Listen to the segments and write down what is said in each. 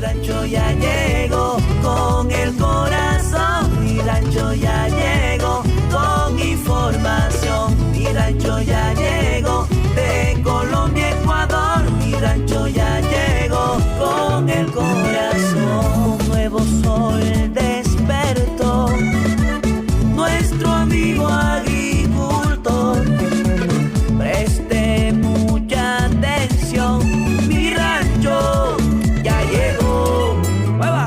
rancho ya llegó con el corazón. Mi rancho ya llegó con información. Mi rancho ya llegó de Colombia, Ecuador. Mi rancho ya llegó con el corazón. Un nuevo sol despertó nuestro amigo agricultor. Preste mucha atención, mi rancho ya llegó. ¡Mueva!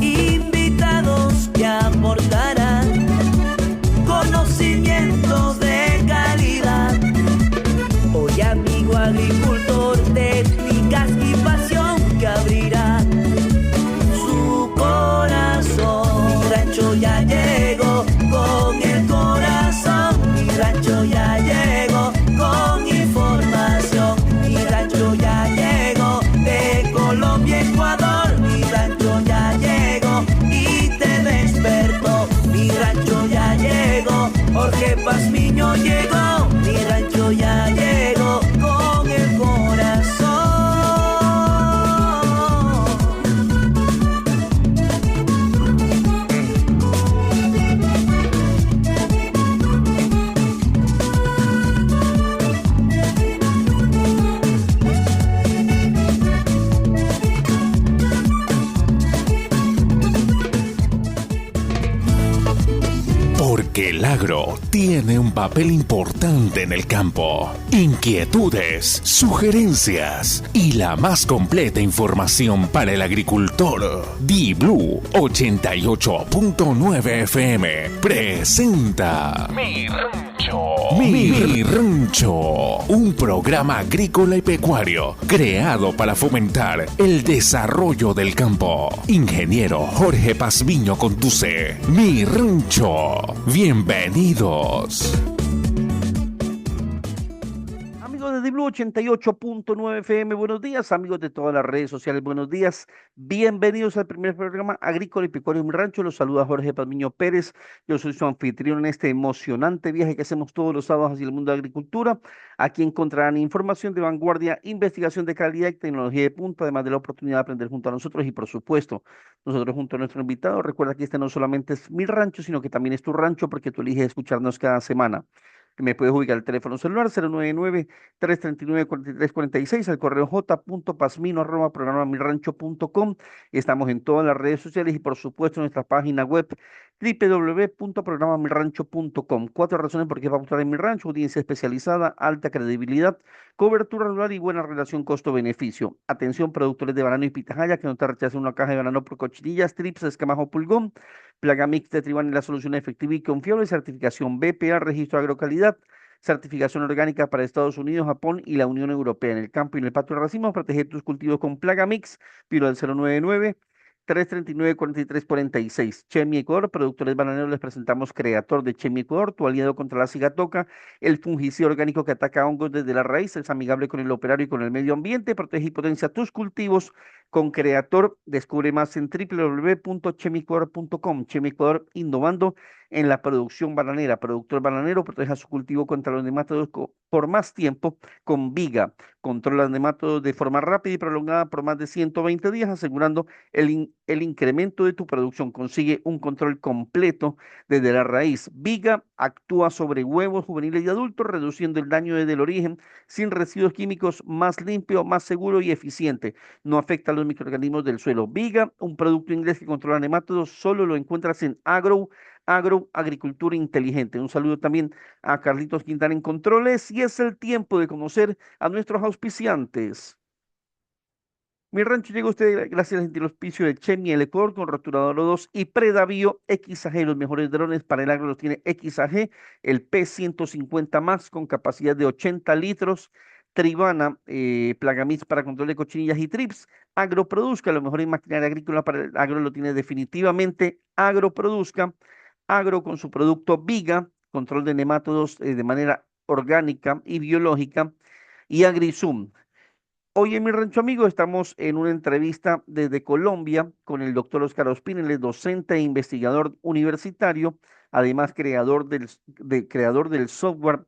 Invitados que aportarán conocimientos de calidad. Hoy amigo agricultor, técnicas y pasión que abrirá su corazón. Mi rancho ya llegó con el corazón. Mi rancho ya llegó con información. Mi rancho ya llegó de Colombia, Ecuador. Mi rancho ya llegó y te despertó. Mi rancho ya llegó, Jorge Pazmiño llegó. Mi rancho ya llegó con el corazón. Porque el agro tiene un papel importante en el campo. Inquietudes, sugerencias y la más completa información para el agricultor. Di-Blue 88.9 FM presenta Mi Rancho, un programa agrícola y pecuario creado para fomentar el desarrollo del campo. Ingeniero Jorge Pazmiño conduce Mi Rancho. Bienvenidos. Amigos de Di-Blue 88.9 FM, buenos días. Amigos de todas las redes sociales, buenos días. Bienvenidos al primer programa agrícola y pecuario de Mi Rancho. Los saluda Jorge Pazmiño Pérez. Yo soy su anfitrión en este emocionante viaje que hacemos todos los sábados hacia el mundo de la agricultura. Aquí encontrarán información de vanguardia, investigación de calidad y tecnología de punta, además de la oportunidad de aprender junto a nosotros y, por supuesto, nosotros junto a nuestro invitado. Recuerda que este no solamente es Mi Rancho, sino que también es tu rancho, porque tú eliges escucharnos cada semana. Me puedes ubicar el teléfono celular 099-339-4346, al correo j.pazmino@programamirrancho.com. Estamos en todas las redes sociales y por supuesto en nuestra página web www.programamirrancho.com. 4 razones por qué vamos a estar en Mi Rancho: audiencia especializada, alta credibilidad, cobertura rural y buena relación costo-beneficio. Atención productores de banano y pitahaya, que no te rechacen una caja de banano por cochinillas, trips, escamajo o pulgón. Plaga Mix de Tribal es la solución efectiva y confiable. Certificación BPA, registro de agrocalidad. Certificación orgánica para Estados Unidos, Japón y la Unión Europea. En el campo y en el patio de racimos, protege tus cultivos con Plaga Mix. Piro al 099-339-4346. Chemi Ecuador, productores bananeros, les presentamos Creator de Chemi Ecuador, tu aliado contra la cigatoca, el fungicida orgánico que ataca hongos desde la raíz, es amigable con el operario y con el medio ambiente, protege y potencia tus cultivos con Creator. Descubre más en www.chemicuador.com. Chemi Ecuador, innovando en la producción bananera. Productor bananero, proteja su cultivo contra los nematodos por más tiempo con Viga. Controla los nematodos de forma rápida y prolongada por más de 120 días, asegurando el incremento de tu producción. Consigue un control completo desde la raíz. Viga actúa sobre huevos juveniles y adultos, reduciendo el daño desde el origen, sin residuos químicos, más limpio, más seguro y eficiente. No afecta a los microorganismos del suelo. Viga, un producto inglés que controla nematodos, solo lo encuentras en Agricultura Inteligente. Un saludo también a Carlitos Quintana en controles, y es el tiempo de conocer a nuestros auspiciantes. Mi Rancho llega a usted gracias al gentil auspicio de Chemi El Ecuador con Roturador 2 y Predavío XAG. Los mejores drones para el agro los tiene XAG, el P150 Max con capacidad de 80 litros. Tribana, Plagamix para control de cochinillas y trips. Agroproduzca, lo mejor en maquinaria agrícola para el agro lo tiene definitivamente Agroproduzca. Agro con su producto Viga, control de nemátodos de manera orgánica y biológica. Y AgriZoom. Hoy en Mi Rancho Amigo estamos en una entrevista desde Colombia con el doctor Oscar Ospina, él es docente e investigador universitario, además creador del software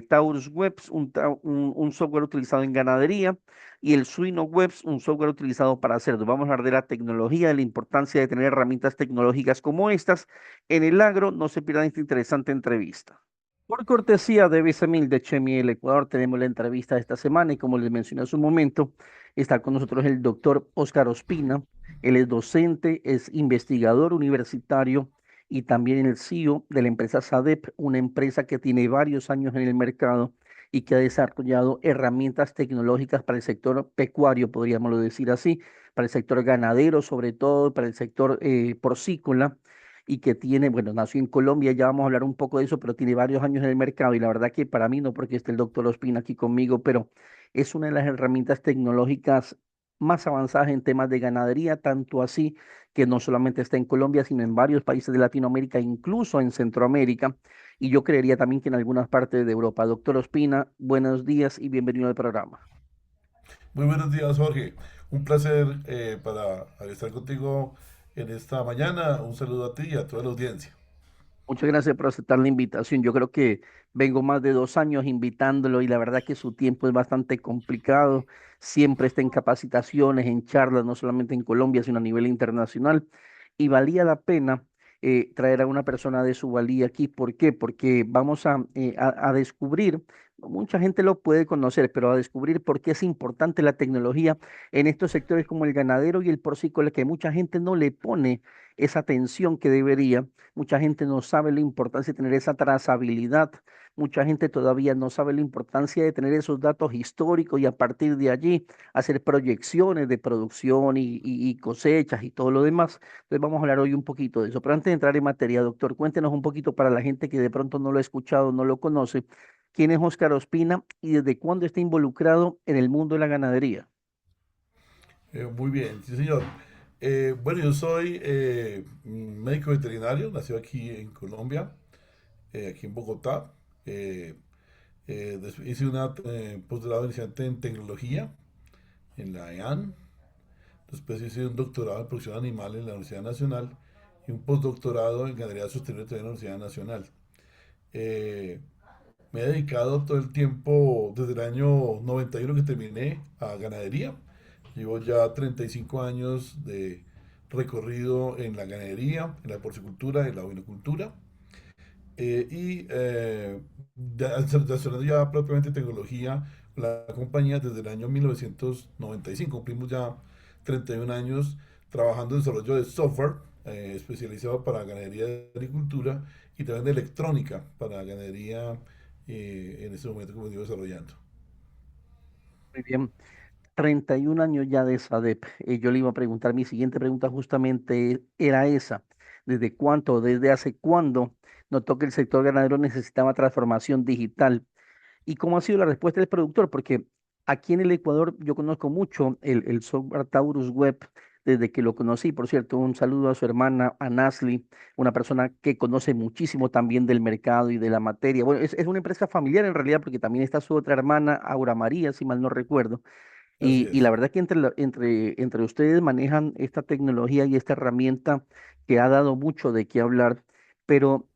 Taurus Webs, un software utilizado en ganadería. y el Suino Webs, un software utilizado para cerdos. Vamos a hablar de la tecnología, de la importancia de tener herramientas tecnológicas como estas en el agro. No se pierdan esta interesante entrevista. Por cortesía de Becemil de Chemiel Ecuador, tenemos la entrevista de esta semana y como les mencioné hace un momento, está con nosotros el doctor Óscar Ospina. Él es docente, es investigador universitario y también el CEO de la empresa SADEP, una empresa que tiene varios años en el mercado y que ha desarrollado herramientas tecnológicas para el sector pecuario, podríamos decir así, para el sector ganadero, sobre todo para el sector porcícola y que tiene, bueno, nació en Colombia, ya vamos a hablar un poco de eso, pero tiene varios años en el mercado y la verdad que para mí no porque esté el doctor Ospina aquí conmigo, pero es una de las herramientas tecnológicas más avanzadas en temas de ganadería, tanto así que no solamente está en Colombia, sino en varios países de Latinoamérica, incluso en Centroamérica, y yo creería también que en algunas partes de Europa. Doctor Ospina, buenos días y bienvenido al programa. Muy buenos días, Jorge. Un placer para estar contigo en esta mañana. Un saludo a ti y a toda la audiencia. Muchas gracias por aceptar la invitación. Yo creo que vengo más de 2 años invitándolo y la verdad que su tiempo es bastante complicado. Siempre está en capacitaciones, en charlas, no solamente en Colombia, sino a nivel internacional. Y valía la pena traer a una persona de su valía aquí. ¿Por qué? Porque vamos a descubrir, mucha gente lo puede conocer, pero a descubrir por qué es importante la tecnología en estos sectores como el ganadero y el porcícola, que mucha gente no le pone esa atención que debería. Mucha gente no sabe la importancia de tener esa trazabilidad. Mucha gente todavía no sabe la importancia de tener esos datos históricos y a partir de allí hacer proyecciones de producción y cosechas y todo lo demás. Entonces vamos a hablar hoy un poquito de eso. Pero antes de entrar en materia, doctor, cuéntenos un poquito para la gente que de pronto no lo ha escuchado, no lo conoce, quién es Óscar Ospina y desde cuándo está involucrado en el mundo de la ganadería. Muy bien, sí, señor. Bueno, yo soy médico veterinario, nacido aquí en Colombia, aquí en Bogotá. Eh, Hice una posgrado iniciante en tecnología en la EAN. Después hice un doctorado en producción animal en la Universidad Nacional y un postdoctorado en ganadería sostenible también en la Universidad Nacional. Eh, Me he dedicado todo el tiempo, desde el año 91 que terminé, a ganadería. Llevo ya 35 años de recorrido en la ganadería, en la porcicultura, en la ovinocultura. Desarrollando ya propiamente tecnología, la compañía desde el año 1995. Cumplimos ya 31 años trabajando en desarrollo de software especializado para ganadería de agricultura y también de electrónica para ganadería en este momento como digo desarrollando. Muy bien. 31 años ya de SADEP. Yo le iba a preguntar, mi siguiente pregunta justamente era esa. ¿Desde cuánto, desde hace cuándo notó que el sector ganadero necesitaba transformación digital? ¿Y cómo ha sido la respuesta del productor? Porque aquí en el Ecuador yo conozco mucho el software Taurus Web desde que lo conocí. Por cierto, un saludo a su hermana, a Nasli, una persona que conoce muchísimo también del mercado y de la materia. Bueno, es una empresa familiar en realidad porque también está su otra hermana, Aura María, si mal no recuerdo. Así Y la es. verdad que entre ustedes manejan esta tecnología y esta herramienta que ha dado mucho de qué hablar, pero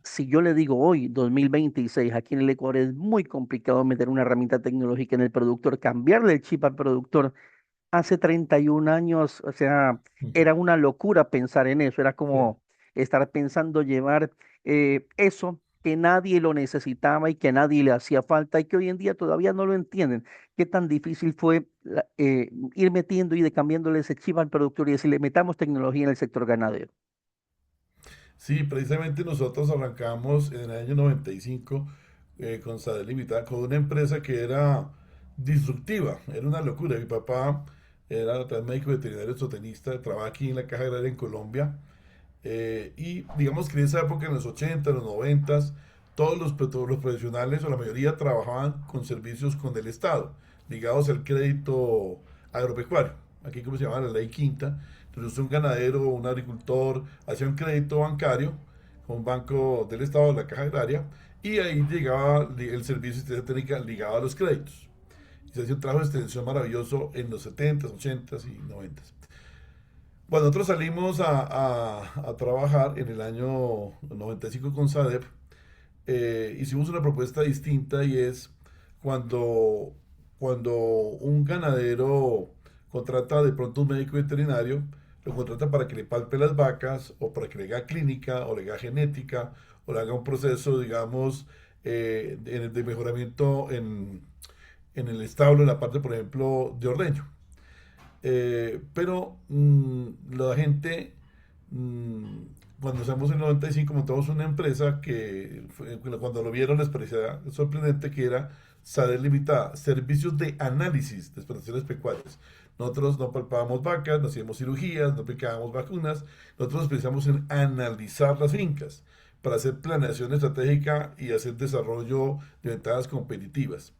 si yo le digo hoy, 2026, aquí en el Ecuador es muy complicado meter una herramienta tecnológica en el productor, cambiarle el chip al productor. Hace 31 años, o sea, era una locura pensar en eso, era Sí. como estar pensando llevar eso que nadie lo necesitaba y que a nadie le hacía falta y que hoy en día todavía no lo entienden. Qué tan difícil fue ir metiendo y de cambiándole ese chip al productor y decirle, metamos tecnología en el sector ganadero. Sí, precisamente nosotros arrancamos en el año 95 con Sadel Limitada, con una empresa que era disruptiva, era una locura. Mi papá era también médico veterinario zootecnista, trabaja aquí en la Caja Agraria en Colombia. Y digamos que en esa época, en los 80, los 90, todos los profesionales o la mayoría trabajaban con servicios con el Estado, ligados al crédito agropecuario. Aquí como se llama la ley quinta. Entonces un ganadero, un agricultor, hacía un crédito bancario con un banco del Estado, la Caja Agraria, y ahí llegaba el servicio de asistencia técnica ligado a los créditos. Y se hacía un trabajo de extensión maravilloso en los 70, 80 y 90. Cuando nosotros salimos a trabajar en el año 95 con SADEP, hicimos una propuesta distinta y es cuando, cuando un ganadero contrata de pronto un médico veterinario, lo contrata para que le palpe las vacas o para que le haga clínica o le haga genética o le haga un proceso, digamos, de mejoramiento en el establo, en la parte, por ejemplo, de ordeño. Pero la gente, mm, cuando estamos en el 95, montamos una empresa cuando lo vieron les parecía sorprendente, que era SADER Limitada, Servicios de Análisis de Explotaciones Pecuarias. Nosotros no palpábamos vacas, no hacíamos cirugías, no aplicábamos vacunas, nosotros nos especializamos en analizar las fincas para hacer planeación estratégica y hacer desarrollo de ventajas competitivas.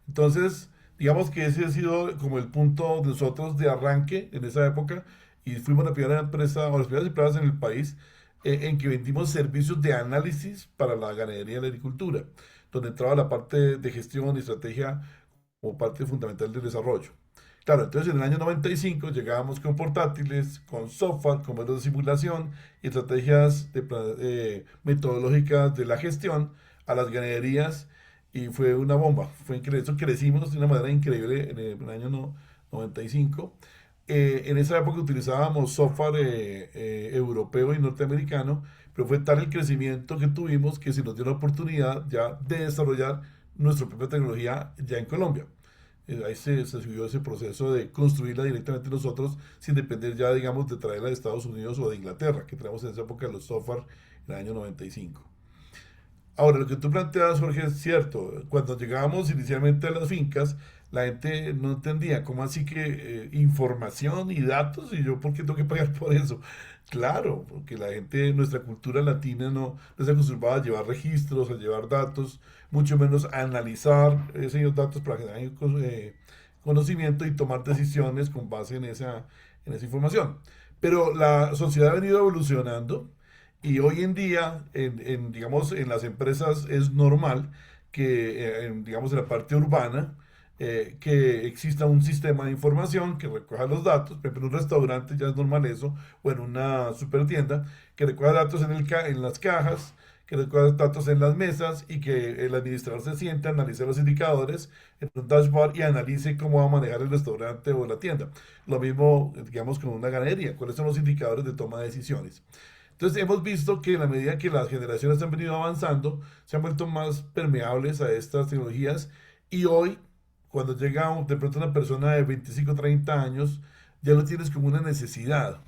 Entonces, digamos que ese ha sido como el punto de nosotros de arranque en esa época, y fuimos la primera empresa o las primeras empresas en el país en que vendimos servicios de análisis para la ganadería y la agricultura, donde entraba la parte de gestión y estrategia como parte fundamental del desarrollo. Claro, entonces en el año 95 llegábamos con portátiles, con software, con modelos de simulación y estrategias metodológicas de la gestión a las ganaderías, y fue una bomba, fue increíble. Eso crecimos de una manera increíble en el año 95. En esa época utilizábamos software europeo y norteamericano, pero fue tal el crecimiento que tuvimos que se nos dio la oportunidad ya de desarrollar nuestra propia tecnología ya en Colombia. Ahí se siguió ese proceso de construirla directamente nosotros, sin depender ya, digamos, de traerla de Estados Unidos o de Inglaterra, que traemos en esa época los software en el año 95. Ahora, lo que tú planteas, Jorge, es cierto. Cuando llegábamos inicialmente a las fincas, la gente no entendía cómo así que información y datos, y yo, ¿por qué tengo que pagar por eso? Claro, porque la gente, nuestra cultura latina no se acostumbraba a llevar registros, a llevar datos, mucho menos a analizar esos datos para generar conocimiento y tomar decisiones con base en esa información. Pero la sociedad ha venido evolucionando, y hoy en día, digamos, en las empresas es normal que, digamos, en la parte urbana, que exista un sistema de información que recoja los datos. Por ejemplo, en un restaurante ya es normal eso, o en una super tienda, que recoja datos en las cajas, que recoja datos en las mesas, y que el administrador se siente a analizar los indicadores en un dashboard y analice cómo va a manejar el restaurante o la tienda. Lo mismo, digamos, con una ganadería, cuáles son los indicadores de toma de decisiones. Entonces hemos visto que en la medida que las generaciones han venido avanzando, se han vuelto más permeables a estas tecnologías, y hoy, cuando llega de pronto una persona de 25 o 30 años, ya lo tienes como una necesidad.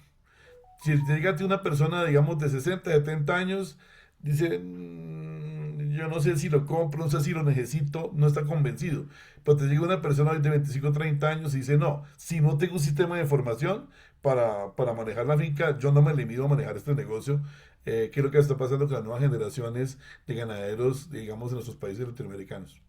Si llega una persona, digamos, de 60, 70 años, dice, yo no sé si lo compro, no sé si lo necesito, no está convencido. Pero te llega una persona de 25 o 30 años y dice, no, si no tengo un sistema de información para manejar la finca, yo no me limito a manejar este negocio. ¿Qué es lo que está pasando con las nuevas generaciones de ganaderos, digamos, en nuestros países latinoamericanos?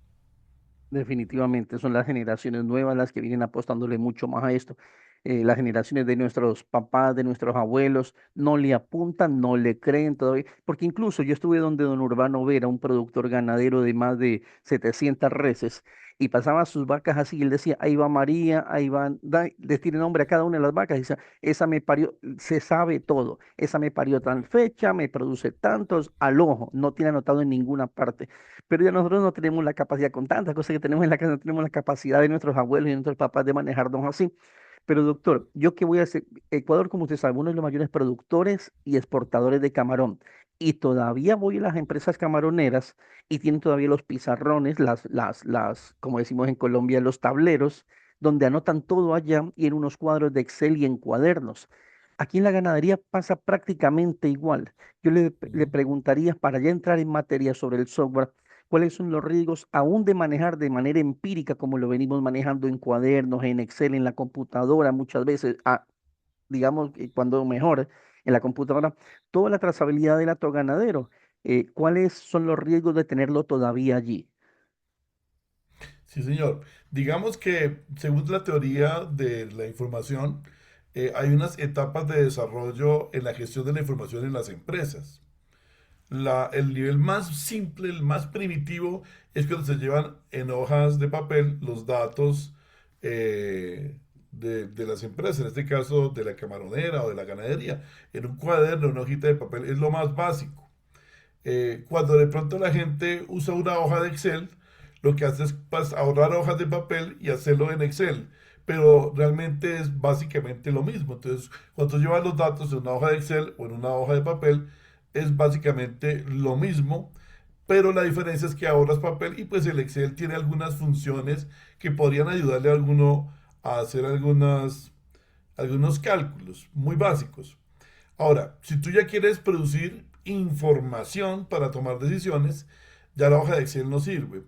Definitivamente son las generaciones nuevas las que vienen apostándole mucho más a esto. Las generaciones de nuestros papás, de nuestros abuelos, no le apuntan, no le creen todavía, porque incluso yo estuve donde don Urbano Vera, un productor ganadero de más de 700 reses, y pasaba sus vacas así, y él decía, ahí va María, ahí van, les tiene nombre a cada una de las vacas, y dice, esa me parió, se sabe todo, esa me parió tal fecha, me produce tantos, al ojo, no tiene anotado en ninguna parte. Pero ya nosotros no tenemos la capacidad, con tantas cosas que tenemos en la casa, no tenemos la capacidad de nuestros abuelos y de nuestros papás de manejarnos así. Pero doctor, ¿yo qué voy a hacer? Ecuador, como usted sabe, uno de los mayores productores y exportadores de camarón. Y todavía voy a las empresas camaroneras y tienen todavía los pizarrones, como decimos en Colombia, los tableros, donde anotan todo allá y en unos cuadros de Excel y en cuadernos. Aquí en la ganadería pasa prácticamente igual. Yo le preguntaría, para ya entrar en materia sobre el software, cuáles son los riesgos aún de manejar de manera empírica, como lo venimos manejando en cuadernos, en Excel, en la computadora, muchas veces, digamos, cuando mejor, en la computadora, toda la trazabilidad del hato ganadero. ¿Cuáles son los riesgos de tenerlo todavía allí? Sí, señor. Digamos que, según la teoría de la información, hay unas etapas de desarrollo en la gestión de la información en las empresas. El nivel más simple, el más primitivo, es cuando se llevan en hojas de papel los datos de las empresas, en este caso de la camaronera o de la ganadería, en un cuaderno, una hojita de papel, es lo más básico. Cuando de pronto la gente usa una hoja de Excel, lo que hace es ahorrar hojas de papel y hacerlo en Excel, pero realmente es básicamente lo mismo. Entonces, cuando tú llevas los datos en una hoja de Excel o en una hoja de papel, es básicamente lo mismo, pero la diferencia es que ahorras papel y pues el Excel tiene algunas funciones que podrían ayudarle a alguno a hacer algunos cálculos muy básicos. Ahora, si tú ya quieres producir información para tomar decisiones, ya la hoja de Excel no sirve,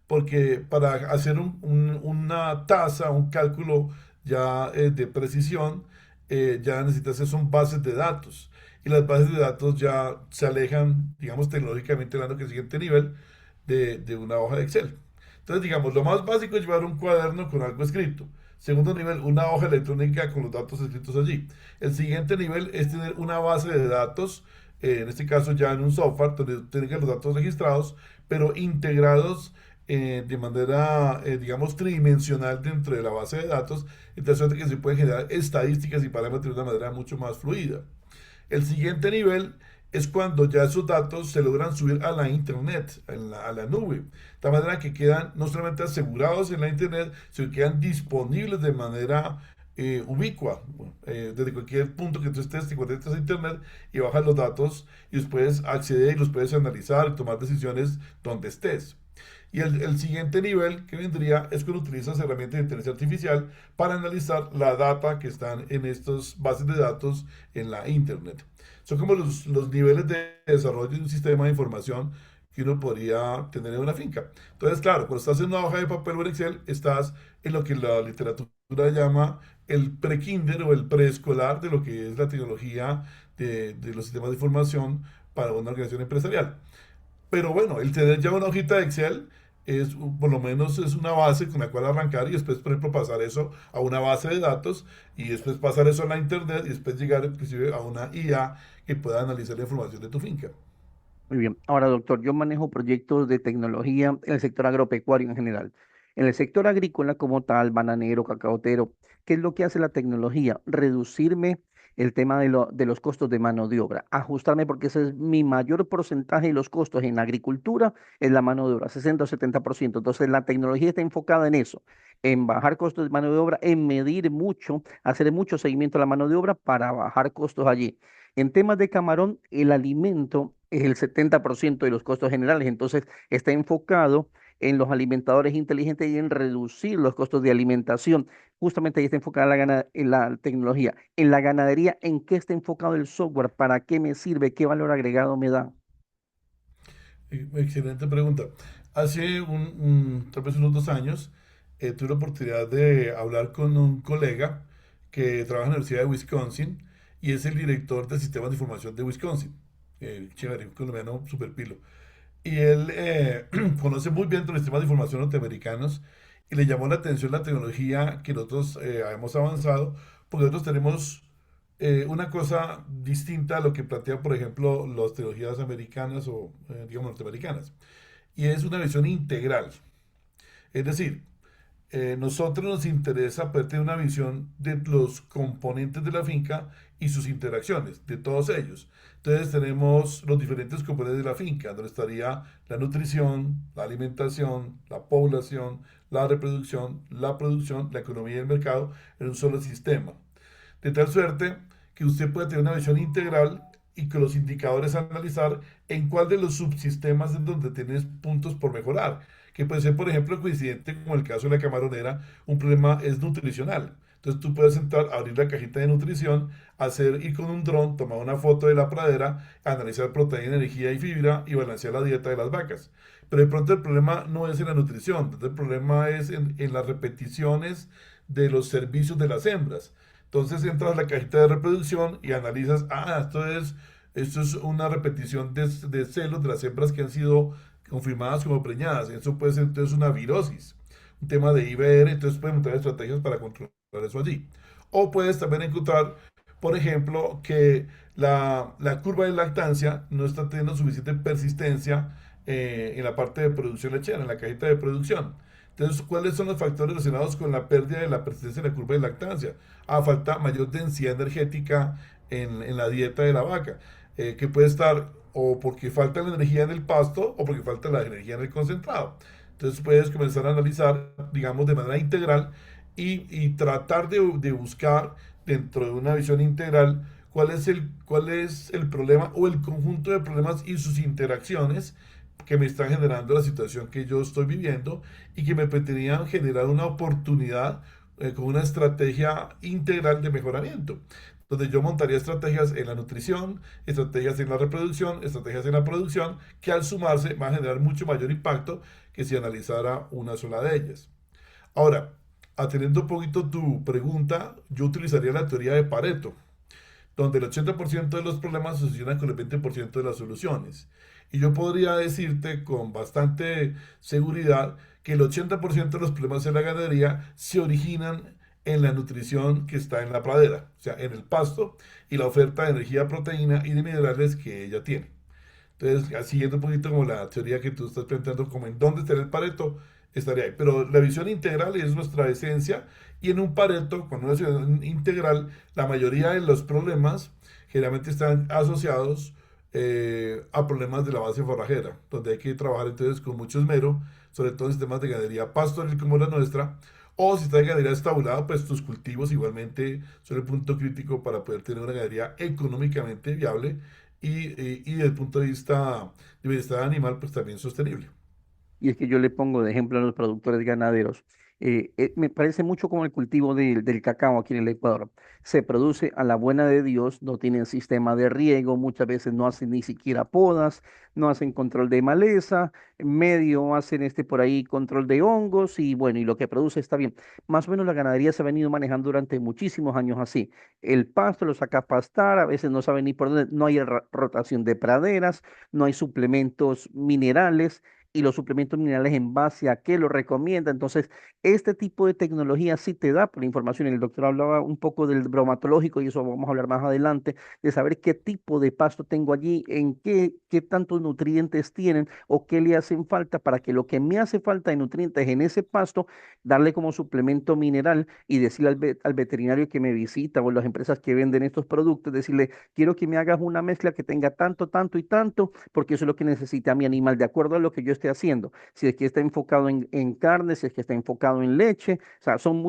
porque para hacer una tasa, un cálculo ya de precisión, ya necesitas hacer son bases de datos. Y las bases de datos ya se alejan, digamos, tecnológicamente hablando, que el siguiente nivel de una hoja de Excel. Entonces, digamos, lo más básico es llevar un cuaderno con algo escrito. Segundo nivel, una hoja electrónica con los datos escritos allí. El siguiente nivel es tener una base de datos, en este caso ya en un software, donde tengan los datos registrados, pero integrados de manera, digamos, tridimensional dentro de la base de datos, de tal suerte que se pueden generar estadísticas y parámetros de una manera mucho más fluida. El siguiente nivel es cuando ya esos datos se logran subir a la internet, a la nube, de tal manera que quedan no solamente asegurados en la internet, sino que quedan disponibles de manera ubicua, desde cualquier punto que tú estés, te conectas a internet y bajas los datos y los puedes acceder y los puedes analizar y tomar decisiones donde estés. Y el siguiente nivel que vendría es cuando utilizas herramientas de inteligencia artificial para analizar la data que están en estas bases de datos en la Internet. Son como los niveles de desarrollo de un sistema de información que uno podría tener en una finca. Entonces, claro, cuando estás en una hoja de papel o en Excel, estás en lo que la literatura llama el pre-kinder o el preescolar de lo que es la tecnología de los sistemas de información para una organización empresarial. Pero bueno, el tener ya una hojita de Excel es, por lo menos es una base con la cual arrancar y después, por ejemplo, pasar eso a una base de datos y después pasar eso a la internet y después llegar inclusive a una IA que pueda analizar la información de tu finca. Muy bien. Ahora, doctor, yo manejo proyectos de tecnología en el sector agropecuario en general. En el sector agrícola como tal, bananero, cacaotero, ¿qué es lo que hace la tecnología? Reducirme el tema de los costos de mano de obra, ajustarme porque ese es mi mayor porcentaje de los costos en la agricultura, es la mano de obra, 60 o 70%. Entonces, la tecnología está enfocada en eso, en bajar costos de mano de obra, en medir mucho, hacer mucho seguimiento a la mano de obra para bajar costos allí. En temas de camarón, el alimento es el 70% de los costos generales, entonces está enfocado en los alimentadores inteligentes y en reducir los costos de alimentación. Justamente ahí está enfocada en la tecnología. En la ganadería, ¿en qué está enfocado el software? ¿Para qué me sirve? ¿Qué valor agregado me da? Excelente pregunta. Hace tal vez unos 2 años, tuve la oportunidad de hablar con un colega que trabaja en la Universidad de Wisconsin y es el director del sistema de información de Wisconsin. Chévere, un colombiano super pilo. Y él conoce muy bien los sistemas de información norteamericanos y le llamó la atención la tecnología que nosotros hemos avanzado, porque nosotros tenemos una cosa distinta a lo que plantean, por ejemplo, las tecnologías americanas o, digamos, norteamericanas. Y es una visión integral. Es decir, nosotros nos interesa poder tener una visión de los componentes de la finca y sus interacciones, de todos ellos. Entonces tenemos los diferentes componentes de la finca, donde estaría la nutrición, la alimentación, la población, la reproducción, la producción, la economía y el mercado en un solo sistema. De tal suerte que usted puede tener una visión integral y con los indicadores analizar en cuál de los subsistemas es donde tienes puntos por mejorar. Que puede ser, por ejemplo, coincidente como el caso de la camaronera, un problema es nutricional. Entonces tú puedes entrar, abrir la cajita de nutrición, ir con un dron, tomar una foto de la pradera, analizar proteína, energía y fibra y balancear la dieta de las vacas. Pero de pronto el problema no es en la nutrición, entonces el problema es en las repeticiones de los servicios de las hembras. Entonces entras a la cajita de reproducción y analizas, esto es una repetición de celos de las hembras que han sido confirmadas como preñadas. Eso puede ser entonces una virosis, un tema de IBR, entonces pueden montar estrategias para controlar eso allí. O puedes también encontrar, por ejemplo, que la curva de lactancia no está teniendo suficiente persistencia en la parte de producción lechera, en la cajita de producción. Entonces, ¿cuáles son los factores relacionados con la pérdida de la persistencia en la curva de lactancia? Falta mayor densidad energética en la dieta de la vaca, que puede estar o porque falta la energía en el pasto o porque falta la energía en el concentrado. Entonces puedes comenzar a analizar, digamos, de manera integral y tratar de buscar dentro de una visión integral cuál es el problema o el conjunto de problemas y sus interacciones que me están generando la situación que yo estoy viviendo y que me permitirían generar una oportunidad con una estrategia integral de mejoramiento, donde yo montaría estrategias en la nutrición, estrategias en la reproducción, estrategias en la producción, que al sumarse va a generar mucho mayor impacto que si analizara una sola de ellas. Ahora, atendiendo un poquito tu pregunta, yo utilizaría la teoría de Pareto, donde el 80% de los problemas se solucionan con el 20% de las soluciones. Y yo podría decirte con bastante seguridad que el 80% de los problemas en la ganadería se originan en la nutrición que está en la pradera, o sea, en el pasto y la oferta de energía, proteína y de minerales que ella tiene. Entonces, siguiendo un poquito como la teoría que tú estás planteando, como en dónde estaría el Pareto, estaría ahí. Pero la visión integral es nuestra esencia y en un Pareto, con una visión integral, la mayoría de los problemas generalmente están asociados a problemas de la base forrajera, donde hay que trabajar entonces con mucho esmero, sobre todo en sistemas de ganadería pastoril como la nuestra, o si está de ganadería estabulada, pues tus cultivos igualmente son el punto crítico para poder tener una ganadería económicamente viable y desde el punto de vista de bienestar animal, pues también sostenible. Y es que yo le pongo de ejemplo a los productores ganaderos. Me parece mucho como el cultivo del cacao aquí en el Ecuador. Se produce a la buena de Dios, no tienen sistema de riego, muchas veces no hacen ni siquiera podas, no hacen control de maleza, medio hacen por ahí control de hongos y bueno, y lo que produce está bien. Más o menos la ganadería se ha venido manejando durante muchísimos años así. El pasto lo saca a pastar, a veces no saben ni por dónde, no hay rotación de praderas, no hay suplementos minerales y los suplementos minerales en base a qué lo recomienda. Entonces, este tipo de tecnología sí te da por la información. El doctor hablaba un poco del bromatológico y eso vamos a hablar más adelante, de saber qué tipo de pasto tengo allí, en qué tantos nutrientes tienen o qué le hacen falta para que lo que me hace falta de nutrientes en ese pasto, darle como suplemento mineral y decirle al veterinario que me visita o las empresas que venden estos productos, decirle, quiero que me hagas una mezcla que tenga tanto, tanto y tanto, porque eso es lo que necesita mi animal, de acuerdo a lo que yo esté haciendo. Si es que está enfocado en carne, si es que está enfocado en leche, o sea, son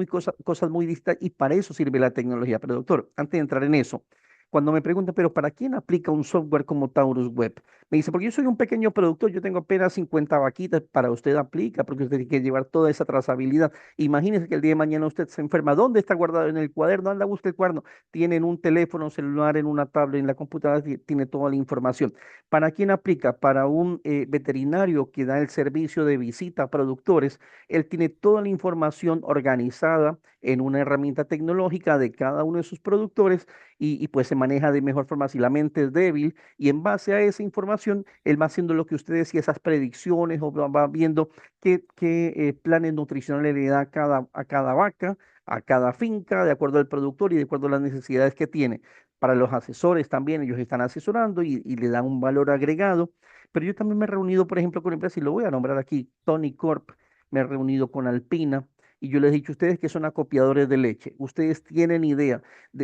cosas muy distintas y para eso sirve la tecnología. Pero doctor, antes de entrar en eso, cuando me preguntan, pero ¿para quién aplica un software como Taurus Web? Me dice, porque yo soy un pequeño productor, yo tengo apenas 50 vaquitas, para usted aplica, porque usted tiene que llevar toda esa trazabilidad. Imagínese que el día de mañana usted se enferma, ¿dónde está guardado? En el cuaderno, anda, busca el cuaderno. Tiene en un teléfono celular, en una tablet, en la computadora, tiene toda la información. ¿Para quién aplica? Para un veterinario que da el servicio de visita a productores, él tiene toda la información organizada en una herramienta tecnológica de cada uno de sus productores y pues se maneja de mejor forma si la mente es débil y en base a esa información él va haciendo lo que usted decía, esas predicciones o va viendo qué planes nutricionales le da a cada vaca, a cada finca, de acuerdo al productor y de acuerdo a las necesidades que tiene. Para los asesores también, ellos están asesorando y le dan un valor agregado. Pero yo también me he reunido, por ejemplo, con empresas, y lo voy a nombrar aquí, Tony Corp, me he reunido con Alpina, y yo les he dicho, ustedes que son acopiadores de leche, ustedes tienen idea,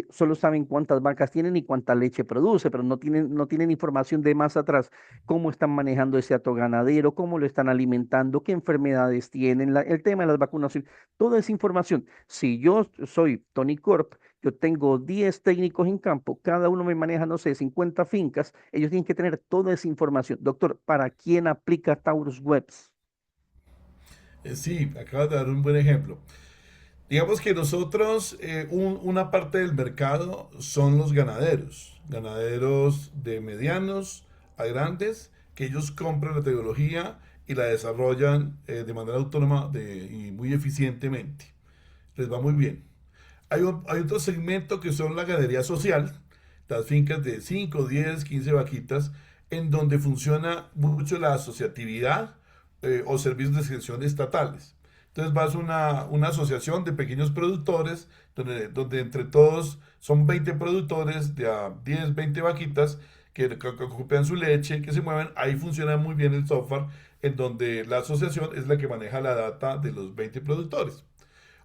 solo saben cuántas vacas tienen y cuánta leche produce, pero no tienen información de más atrás, cómo están manejando ese hato ganadero, cómo lo están alimentando, qué enfermedades tienen, el tema de las vacunaciones, toda esa información. Si yo soy Tony Corp, yo tengo 10 técnicos en campo, cada uno me maneja, no sé, 50 fincas, ellos tienen que tener toda esa información. Doctor, ¿para quién aplica Taurus Webs? Sí, acabas de dar un buen ejemplo. Digamos que nosotros, una parte del mercado son los ganaderos, ganaderos de medianos a grandes, que ellos compran la tecnología y la desarrollan de manera autónoma y muy eficientemente. Les va muy bien. Hay otro segmento que son la ganadería social, las fincas de 5, 10, 15 vaquitas, en donde funciona mucho la asociatividad o servicios de extensión estatales. Entonces vas a una asociación de pequeños productores, donde entre todos son 20 productores de a 10, 20 vaquitas que ocupan su leche, que se mueven. Ahí funciona muy bien el software, en donde la asociación es la que maneja la data de los 20 productores.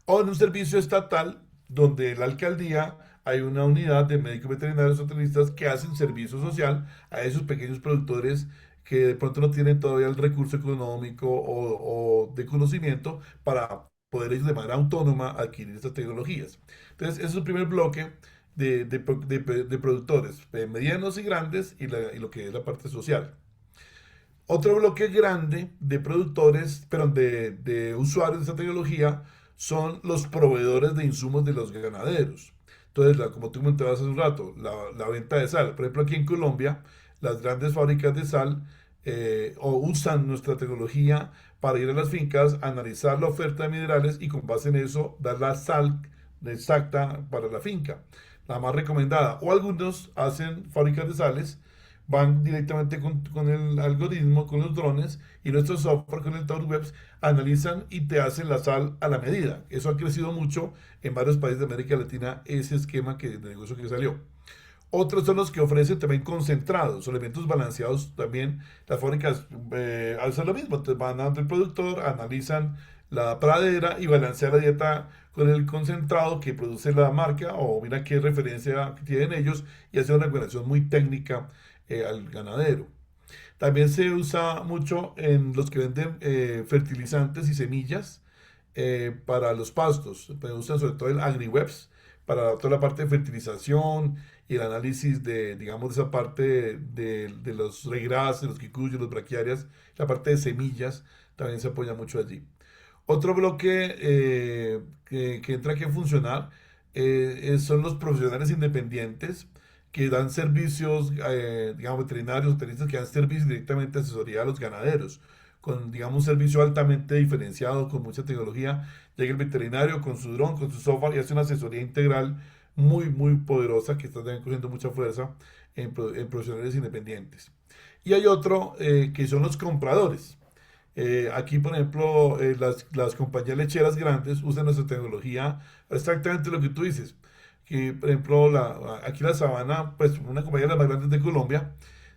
O en un servicio estatal, donde en la alcaldía hay una unidad de médicos veterinarios o zootecnistas que hacen servicio social a esos pequeños productores que de pronto no tienen todavía el recurso económico o de conocimiento para poder ellos de manera autónoma adquirir estas tecnologías. Entonces, ese es el primer bloque de productores, medianos y grandes, y lo que es la parte social. Otro bloque grande de productores, pero de usuarios de esta tecnología, son los proveedores de insumos de los ganaderos. Entonces, como tú comentabas hace un rato, la venta de sal. Por ejemplo, aquí en Colombia, las grandes fábricas de sal usan nuestra tecnología para ir a las fincas, analizar la oferta de minerales y con base en eso dar la sal exacta para la finca, la más recomendada. O algunos hacen fábricas de sales, van directamente con el algoritmo, con los drones y nuestro software con el TourWebs, analizan y te hacen la sal a la medida. Eso ha crecido mucho en varios países de América Latina, ese esquema de negocio que salió. Otros son los que ofrecen también concentrados, elementos balanceados también. Las fábricas hacen lo mismo, te van ante el productor, analizan la pradera y balancean la dieta con el concentrado que produce la marca o mira qué referencia tienen ellos y hace una recomendación muy técnica al ganadero. También se usa mucho en los que venden fertilizantes y semillas para los pastos. Pues usan sobre todo el AgriWebs para toda la parte de fertilización y el análisis de, digamos, de esa parte de los regrases, los quicuyos, los braquiarias, la parte de semillas también se apoya mucho allí. Otro bloque que entra aquí a funcionar son los profesionales independientes que dan servicios, digamos, veterinarios, veterinistas que dan servicios directamente de asesoría a los ganaderos, con, digamos, un servicio altamente diferenciado, con mucha tecnología. Llega el veterinario con su dron, con su software y hace una asesoría integral muy, muy poderosa que está también cogiendo mucha fuerza en profesionales independientes. Y hay otro que son los compradores. Aquí, por ejemplo, las compañías lecheras grandes usan nuestra tecnología exactamente lo que tú dices. Que, por ejemplo, aquí la Sabana, pues una compañía de las más grandes de Colombia,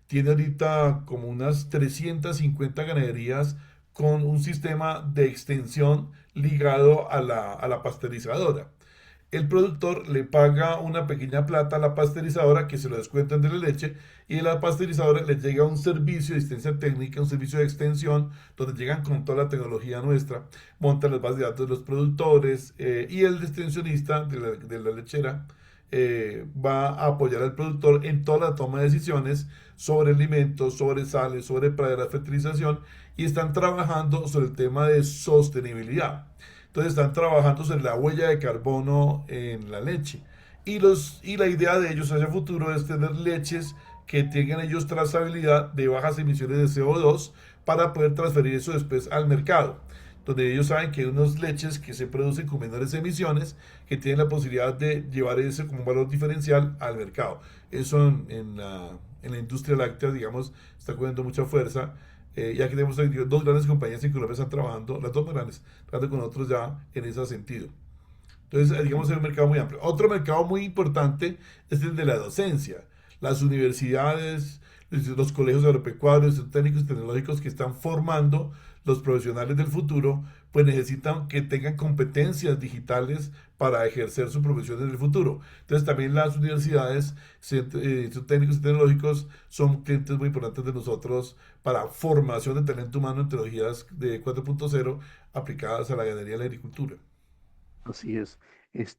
tiene ahorita como unas 350 ganaderías con un sistema de extensión ligado a la pasteurizadora. El productor le paga una pequeña plata a la pasteurizadora que se lo descuentan de la leche y de la pasteurizadora le llega un servicio de asistencia técnica, un servicio de extensión donde llegan con toda la tecnología nuestra, montan las bases de datos de los productores y el extensionista de la lechera va a apoyar al productor en toda la toma de decisiones sobre alimentos, sobre sales, sobre pradera, fertilización y están trabajando sobre el tema de sostenibilidad. Entonces están trabajando sobre la huella de carbono en la leche. Y la idea de ellos hacia el futuro es tener leches que tengan ellos trazabilidad de bajas emisiones de CO2 para poder transferir eso después al mercado. Donde ellos saben que hay unas leches que se producen con menores emisiones que tienen la posibilidad de llevar eso como un valor diferencial al mercado. Eso en la industria láctea, digamos, está cogiendo mucha fuerza ya que tenemos dos grandes compañías en Colombia están trabajando, las dos más grandes, trabajando con nosotros ya en ese sentido. Entonces, digamos, es un mercado muy amplio. Otro mercado muy importante es el de la docencia. Las universidades, los colegios agropecuarios, los técnicos y tecnológicos que están formando los profesionales del futuro, pues necesitan que tengan competencias digitales para ejercer su profesión en el futuro. Entonces también las universidades, técnicos y tecnológicos son clientes muy importantes de nosotros para formación de talento humano en tecnologías de 4.0 aplicadas a la ganadería y la agricultura. Así es.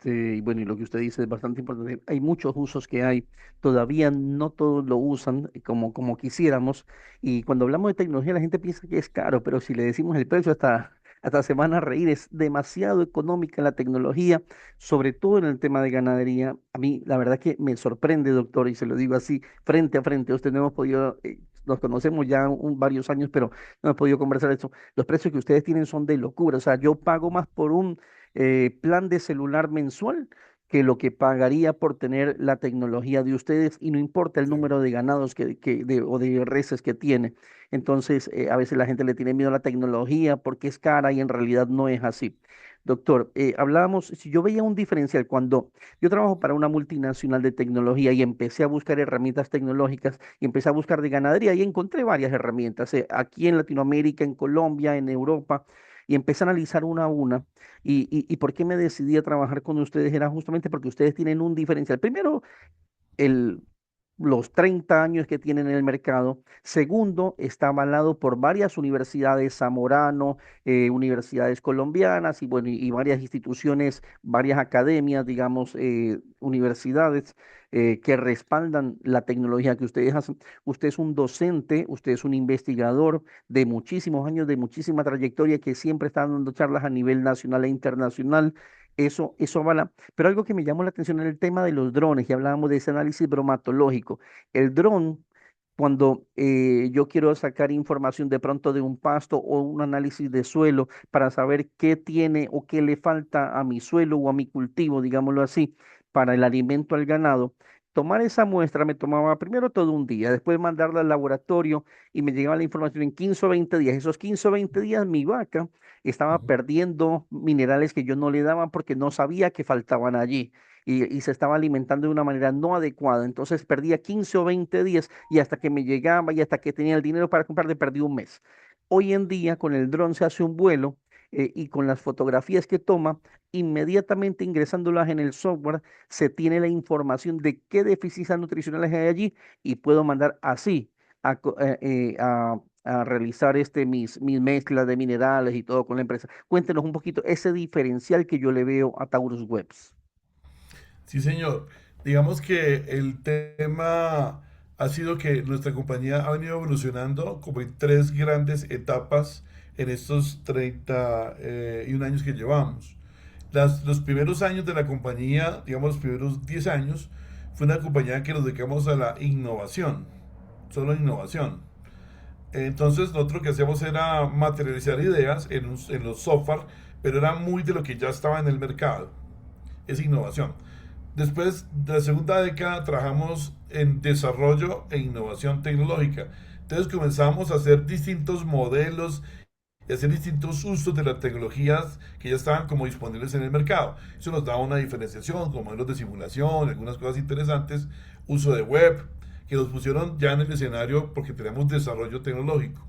Y bueno, y lo que usted dice es bastante importante. Hay muchos usos que hay, todavía no todos lo usan como quisiéramos. Y cuando hablamos de tecnología, la gente piensa que es caro, pero si le decimos el precio, hasta se van a reír. Es demasiado económica la tecnología, sobre todo en el tema de ganadería. A mí, la verdad que me sorprende, doctor, y se lo digo así, frente a frente. Usted no hemos podido, nos conocemos ya varios años, pero no hemos podido conversar de eso. Los precios que ustedes tienen son de locura. O sea, yo pago más por un plan de celular mensual que lo que pagaría por tener la tecnología de ustedes y no importa el Sí. número de ganados o de reses que tiene. Entonces, a veces la gente le tiene miedo a la tecnología porque es cara y en realidad no es así. Doctor, hablábamos, si yo veía un diferencial cuando yo trabajo para una multinacional de tecnología y empecé a buscar herramientas tecnológicas y empecé a buscar de ganadería y encontré varias herramientas aquí en Latinoamérica, en Colombia, en Europa, y empecé a analizar una a una. Y por qué me decidí a trabajar con ustedes era justamente porque ustedes tienen un diferencial. Primero, el, los 30 años que tiene en el mercado. Segundo, está avalado por varias universidades Zamorano, universidades colombianas y, bueno, y varias instituciones, varias academias, digamos, universidades que respaldan la tecnología que ustedes hacen. Usted es un docente, usted es un investigador de muchísimos años, de muchísima trayectoria, que siempre está dando charlas a nivel nacional e internacional. Eso avala. Pero algo que me llamó la atención era el tema de los drones, y hablábamos de ese análisis bromatológico. El dron, cuando yo quiero sacar información de pronto de un pasto o un análisis de suelo para saber qué tiene o qué le falta a mi suelo o a mi cultivo, digámoslo así, para el alimento al ganado. Tomar esa muestra me tomaba primero todo un día, después mandarla al laboratorio y me llegaba la información en 15 o 20 días. Esos 15 o 20 días mi vaca estaba Ujú. perdiendo minerales que yo no le daba porque no sabía que faltaban allí. Y se estaba alimentando de una manera no adecuada. Entonces perdía 15 o 20 días, y hasta que me llegaba y hasta que tenía el dinero para comprarle, perdí un mes. Hoy en día con el dron se hace un vuelo, y con las fotografías que toma, inmediatamente ingresándolas en el software, se tiene la información de qué deficiencias nutricionales hay allí, y puedo mandar así a realizar mis mezclas de minerales y todo con la empresa. Cuéntenos un poquito ese diferencial que yo le veo a Taurus Webs. Sí, señor. Digamos que el tema ha sido que nuestra compañía ha venido evolucionando como en tres grandes etapas en estos 31 años que llevamos. Los primeros años de la compañía, digamos los primeros 10 años, fue una compañía que nos dedicamos a la innovación, solo innovación. Entonces nosotros lo que hacíamos era materializar ideas en los software, pero era muy de lo que ya estaba en el mercado. Es innovación. Después de la segunda década trabajamos en desarrollo e innovación tecnológica. Entonces comenzamos a hacer distintos modelos y hacer distintos usos de las tecnologías que ya estaban como disponibles en el mercado. Eso nos daba una diferenciación, como modelos de simulación, algunas cosas interesantes, uso de web, que nos pusieron ya en el escenario porque tenemos desarrollo tecnológico.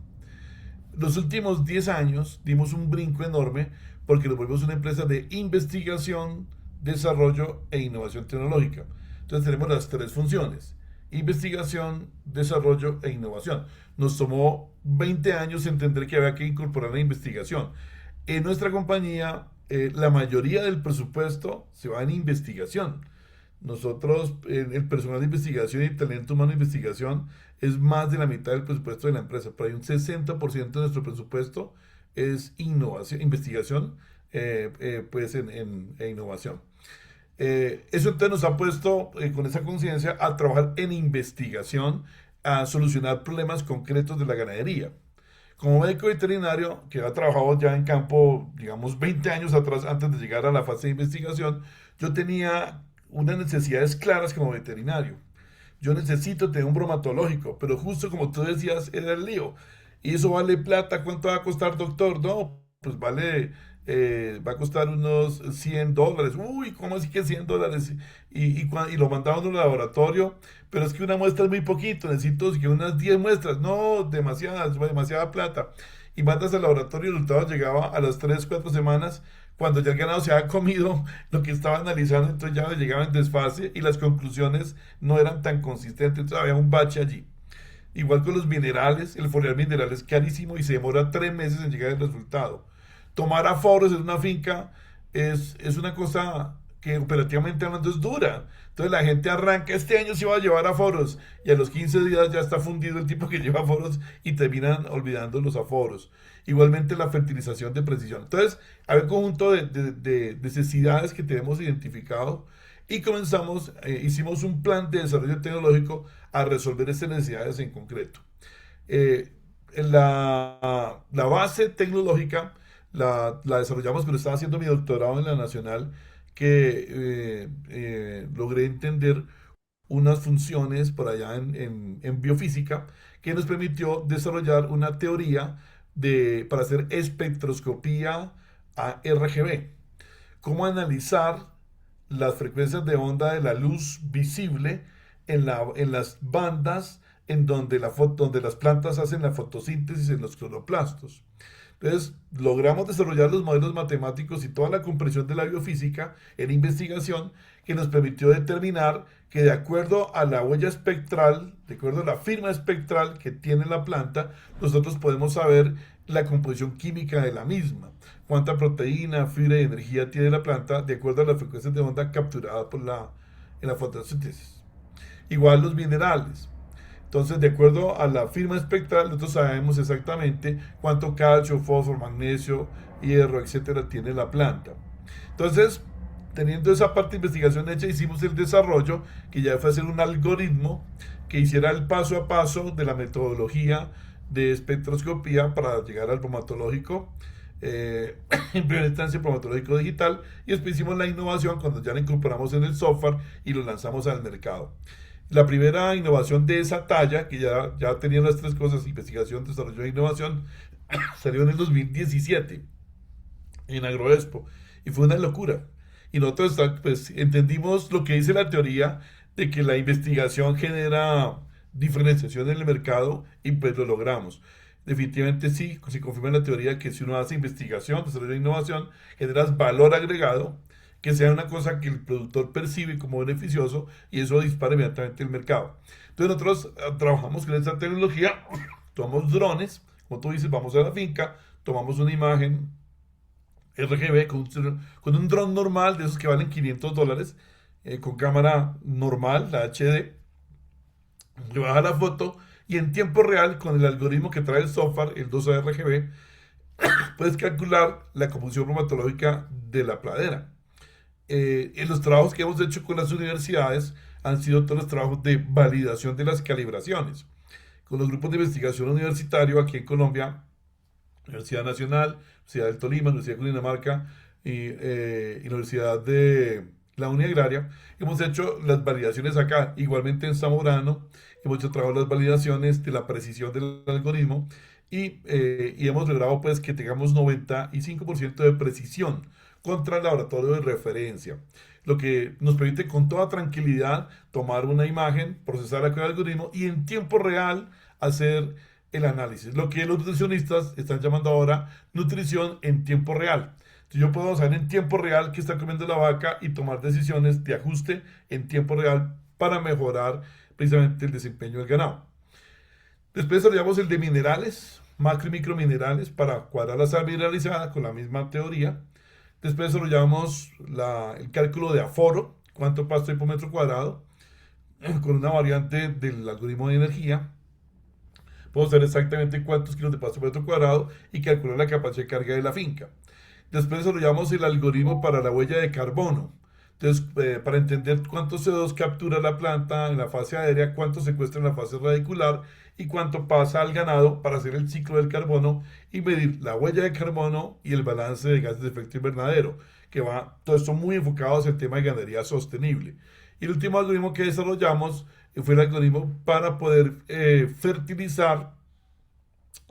Los últimos 10 años dimos un brinco enorme porque nos volvimos una empresa de investigación, desarrollo e innovación tecnológica. Entonces tenemos las tres funciones: investigación, desarrollo e innovación. Nos tomó 20 años entender que había que incorporar la investigación. En nuestra compañía, la mayoría del presupuesto se va en investigación. Nosotros, el personal de investigación y talento humano de investigación es más de la mitad del presupuesto de la empresa, pero hay un 60% de nuestro presupuesto es innovación, investigación, pues en innovación. Eso entonces nos ha puesto con esa conciencia a trabajar en investigación, a solucionar problemas concretos de la ganadería. Como médico veterinario, que ha trabajado ya en campo, digamos, 20 años atrás, antes de llegar a la fase de investigación, yo tenía unas necesidades claras como veterinario. Yo necesito tener un bromatológico, pero justo como tú decías, era el lío. ¿Y eso vale plata? ¿Cuánto va a costar, doctor? No, pues vale, va a costar unos $100. Uy, ¿cómo así que $100? Y lo mandamos a un laboratorio, pero es que una muestra es muy poquito, necesito que unas 10 muestras. No, demasiada plata. Y mandas al laboratorio y el resultado llegaba a las 3 4 semanas, cuando ya el ganado se había comido lo que estaba analizando, entonces ya llegaba en desfase y las conclusiones no eran tan consistentes, entonces había un bache allí. Igual con los minerales, el foliar mineral es carísimo y se demora 3 meses en llegar el resultado. Tomar aforos en una finca es una cosa que operativamente hablando es dura. Entonces la gente arranca, este año se va a llevar aforos, y a los 15 días ya está fundido el tipo que lleva aforos y terminan olvidando los aforos. Igualmente la fertilización de precisión. Entonces hay un conjunto de necesidades que tenemos identificado y comenzamos, hicimos un plan de desarrollo tecnológico a resolver estas necesidades en concreto. Eh, la base tecnológica la desarrollamos, pero estaba haciendo mi doctorado en la Nacional, que logré entender unas funciones por allá en biofísica que nos permitió desarrollar una teoría para hacer espectroscopía a RGB. Cómo analizar las frecuencias de onda de la luz visible en las bandas en donde las plantas hacen la fotosíntesis en los cloroplastos. Entonces, logramos desarrollar los modelos matemáticos y toda la comprensión de la biofísica en investigación que nos permitió determinar que de acuerdo a la huella espectral, de acuerdo a la firma espectral que tiene la planta, nosotros podemos saber la composición química de la misma, cuánta proteína, fibra y energía tiene la planta de acuerdo a las frecuencias de onda capturadas en la fotosíntesis. Igual los minerales. Entonces, de acuerdo a la firma espectral, nosotros sabemos exactamente cuánto calcio, fósforo, magnesio, hierro, etcétera, tiene la planta. Entonces, teniendo esa parte de investigación hecha, hicimos el desarrollo, que ya fue hacer un algoritmo que hiciera el paso a paso de la metodología de espectroscopía para llegar al bromatológico, en primera instancia bromatológico digital, y después hicimos la innovación cuando ya la incorporamos en el software y lo lanzamos al mercado. La primera innovación de esa talla, que ya tenía las tres cosas, investigación, desarrollo e innovación, salió en el 2017 en Agroexpo y fue una locura. Y nosotros pues entendimos lo que dice la teoría de que la investigación genera diferenciación en el mercado y pues lo logramos. Definitivamente sí, se confirma la teoría que si uno hace investigación, desarrollo e innovación, generas valor agregado, que sea una cosa que el productor percibe como beneficioso y eso dispara inmediatamente el mercado. Entonces nosotros trabajamos con esta tecnología, tomamos drones, como tú dices, vamos a la finca, tomamos una imagen RGB con un dron normal de esos que valen $500, con cámara normal, la HD, le baja la foto y en tiempo real con el algoritmo que trae el software, el 2A RGB, puedes calcular la composición bromatológica de la pradera. En los trabajos que hemos hecho con las universidades han sido todos los trabajos de validación de las calibraciones. Con los grupos de investigación universitario aquí en Colombia, Universidad Nacional, Universidad del Tolima, Universidad de Cundinamarca y Universidad de la Unión Agraria, hemos hecho las validaciones acá. Igualmente en Zamorano, hemos hecho trabajo las validaciones de la precisión del algoritmo y hemos logrado pues que tengamos 95% de precisión contra el laboratorio de referencia, lo que nos permite con toda tranquilidad tomar una imagen, procesarla con el algoritmo y en tiempo real hacer el análisis, lo que los nutricionistas están llamando ahora nutrición en tiempo real. Entonces yo puedo saber en tiempo real qué está comiendo la vaca y tomar decisiones de ajuste en tiempo real para mejorar precisamente el desempeño del ganado. Después desarrollamos el de minerales, macro y microminerales para cuadrar la sal mineralizada con la misma teoría. Después desarrollamos el cálculo de aforo, cuánto pasto hay por metro cuadrado, con una variante del algoritmo de energía. Podemos saber exactamente cuántos kilos de pasto por metro cuadrado y calcular la capacidad de carga de la finca. Después desarrollamos el algoritmo para la huella de carbono. Entonces, para entender cuánto CO2 captura la planta en la fase aérea, cuánto secuestra en la fase radicular y cuánto pasa al ganado para hacer el ciclo del carbono y medir la huella de carbono y el balance de gases de efecto invernadero, que va todo esto muy enfocado hacia el tema de ganadería sostenible. Y el último algoritmo que desarrollamos fue el algoritmo para poder fertilizar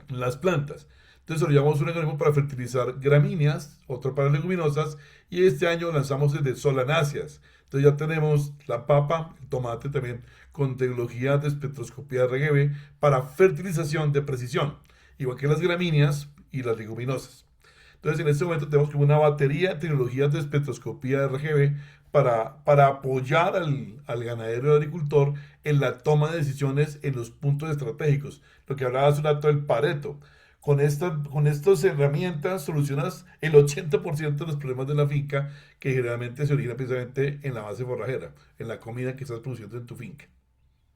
las plantas. Entonces desarrollamos un algoritmo para fertilizar gramíneas, otro para leguminosas, y este año lanzamos el de solanáceas. Entonces ya tenemos la papa, el tomate también con tecnología de espectroscopía RGB para fertilización de precisión, igual que las gramíneas y las leguminosas. Entonces en este momento tenemos como una batería de tecnologías de espectroscopía RGB para apoyar al ganadero y al agricultor en la toma de decisiones en los puntos estratégicos. Lo que hablaba hace un rato del Pareto. Con estas herramientas solucionas el 80% de los problemas de la finca que generalmente se origina precisamente en la base forrajera, en la comida que estás produciendo en tu finca.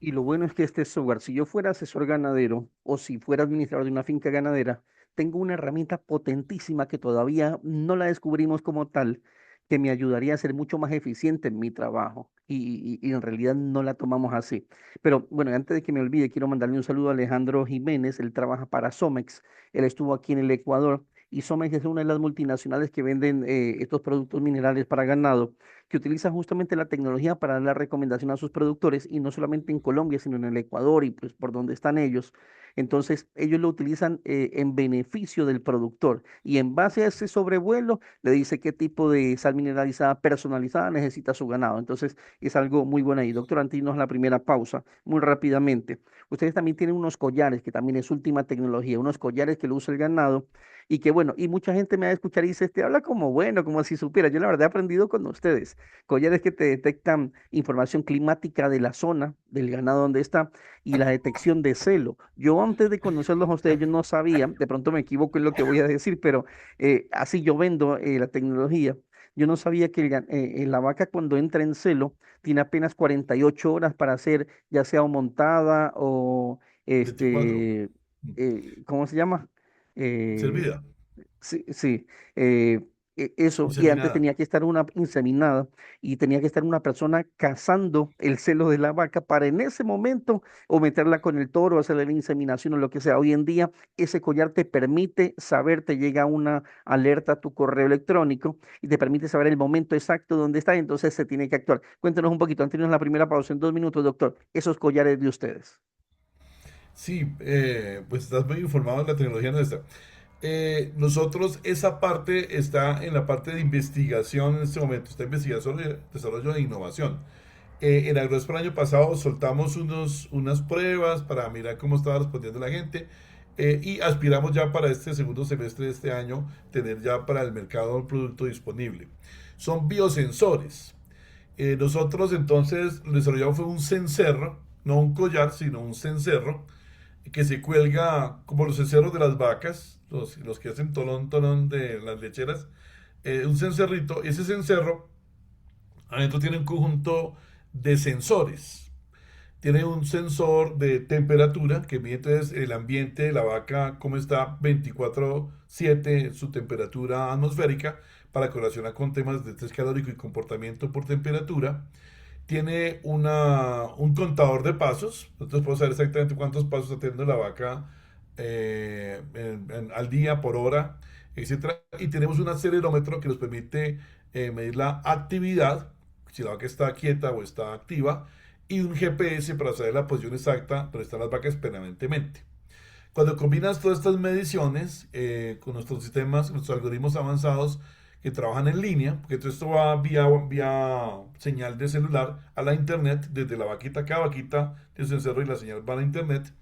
Y lo bueno es que este software, si yo fuera asesor ganadero o si fuera administrador de una finca ganadera, tengo una herramienta potentísima que todavía no la descubrimos como tal, que me ayudaría a ser mucho más eficiente en mi trabajo. Y en realidad no la tomamos así. Pero bueno, antes de que me olvide, quiero mandarle un saludo a Alejandro Jiménez. Él trabaja para Somex. Él estuvo aquí en el Ecuador. Y Somex es una de las multinacionales que venden estos productos minerales para ganado. que utilizan justamente la tecnología para dar la recomendación a sus productores, y no solamente en Colombia, sino en el Ecuador y pues por donde están ellos. Entonces, ellos lo utilizan en beneficio del productor, y en base a ese sobrevuelo le dice qué tipo de sal mineralizada personalizada necesita su ganado. Entonces, es algo muy bueno ahí. Doctor, antes de irnos a la primera pausa, muy rápidamente. Ustedes también tienen unos collares, que también es última tecnología, unos collares que lo usa el ganado, y que bueno, y mucha gente me va a escuchar y dice, te habla como bueno, como si supiera. Yo la verdad he aprendido con ustedes. Collares que te detectan información climática de la zona, del ganado donde está, y la detección de celo. Yo antes de conocerlos a ustedes, yo no sabía, de pronto me equivoco en lo que voy a decir, pero así yo vendo la tecnología. Yo no sabía que la vaca cuando entra en celo tiene apenas 48 horas para hacer ya sea o montada o 24. ¿cómo se llama? Eh, Servida, Sí, sí, eso, y antes inseminada. tenía que estar una inseminada, y tenía que estar una persona cazando el celo de la vaca para en ese momento o meterla con el toro, hacerle la inseminación o lo que sea. Hoy en día ese collar te permite saber, te llega una alerta a tu correo electrónico y te permite saber el momento exacto donde está, y entonces se tiene que actuar. Cuéntanos un poquito, antes de irnos a la primera pausa en 2 minutos, doctor, esos collares de ustedes. Sí, pues estás muy informado de la tecnología nuestra. Nosotros, esa parte está en la parte de investigación en este momento, está investigación, desarrollo e innovación. En Agroexpo el año pasado soltamos unas pruebas para mirar cómo estaba respondiendo la gente, y aspiramos ya para este segundo semestre de este año tener ya para el mercado un producto disponible. Son biosensores. Nosotros entonces lo desarrollamos fue un cencerro, no un collar, sino un cencerro que se cuelga como los cencerros de las vacas, los que hacen tolón, tolón de las lecheras, un cencerrito. Ese cencerro adentro tiene un conjunto de sensores. Tiene un sensor de temperatura que mide entonces el ambiente de la vaca, cómo está 24/7 su temperatura atmosférica, para correlacionar con temas de estrés calórico y comportamiento por temperatura. Tiene un contador de pasos. Nosotros podemos saber exactamente cuántos pasos está teniendo la vaca al día, por hora, etcétera. Y tenemos un acelerómetro que nos permite medir la actividad, si la vaca está quieta o está activa, y un GPS para saber la posición exacta donde están las vacas permanentemente. Cuando combinas todas estas mediciones con nuestros sistemas, nuestros algoritmos avanzados que trabajan en línea, porque todo esto va vía señal de celular a la internet, desde la vaquita, cada vaquita de su encerro, y la señal va a la internet.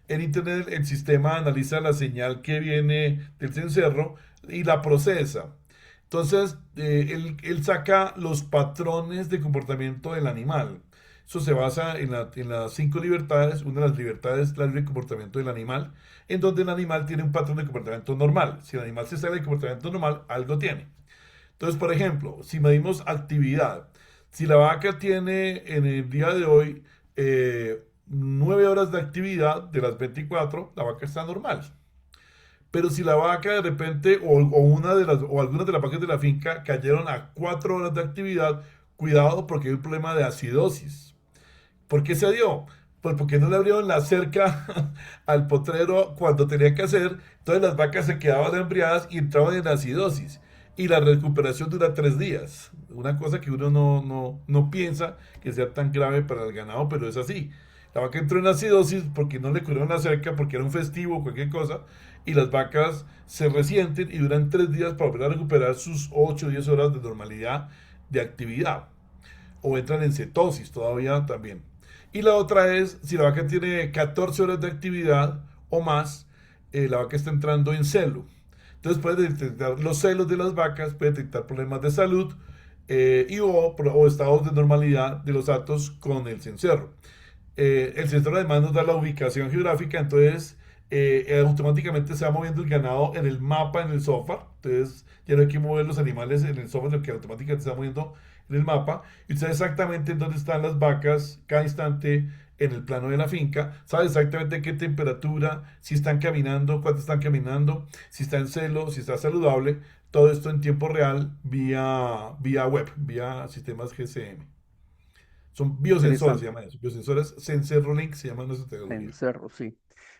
En internet el sistema analiza la señal que viene del cencerro y la procesa. Entonces, él saca los patrones de comportamiento del animal. Eso se basa en las 5 libertades. Una de las libertades es la libre comportamiento del animal, en donde el animal tiene un patrón de comportamiento normal. Si el animal se sale del comportamiento normal, algo tiene. Entonces, por ejemplo, si medimos actividad, si la vaca tiene en el día de hoy 9 horas de actividad de las 24, la vaca está normal. Pero si la vaca de repente, o algunas de las vacas de la finca cayeron a 4 horas de actividad, cuidado, porque hay un problema de acidosis. ¿Por qué se dio? Pues porque no le abrieron la cerca al potrero cuando tenía que hacer. Entonces las vacas se quedaban embriadas y entraban en acidosis. Y la recuperación dura 3 días. Una cosa que uno no piensa que sea tan grave para el ganado, pero es así. La vaca entró en acidosis porque no le cubrieron la cerca, porque era un festivo o cualquier cosa, y las vacas se resienten y duran 3 días para volver a recuperar sus 8 o 10 horas de normalidad de actividad. O entran en cetosis todavía también. Y la otra es, si la vaca tiene 14 horas de actividad o más, la vaca está entrando en celo. Entonces puede detectar los celos de las vacas, puede detectar problemas de salud, o estados de normalidad de los datos con el cencerro. El cencerro además nos da la ubicación geográfica, entonces automáticamente se va moviendo el ganado en el mapa, en el software. Entonces ya no hay que mover los animales en el software, sino que automáticamente se va moviendo en el mapa, y usted sabe exactamente en dónde están las vacas cada instante en el plano de la finca, sabe exactamente qué temperatura, si están caminando, cuánto están caminando, si está en celo, si está saludable. Todo esto en tiempo real vía web, vía sistemas GSM. Son biosensores, se Interesante. llama eso. Biosensores, SensorLink se llama nuestra tecnología. Cencerro, sí.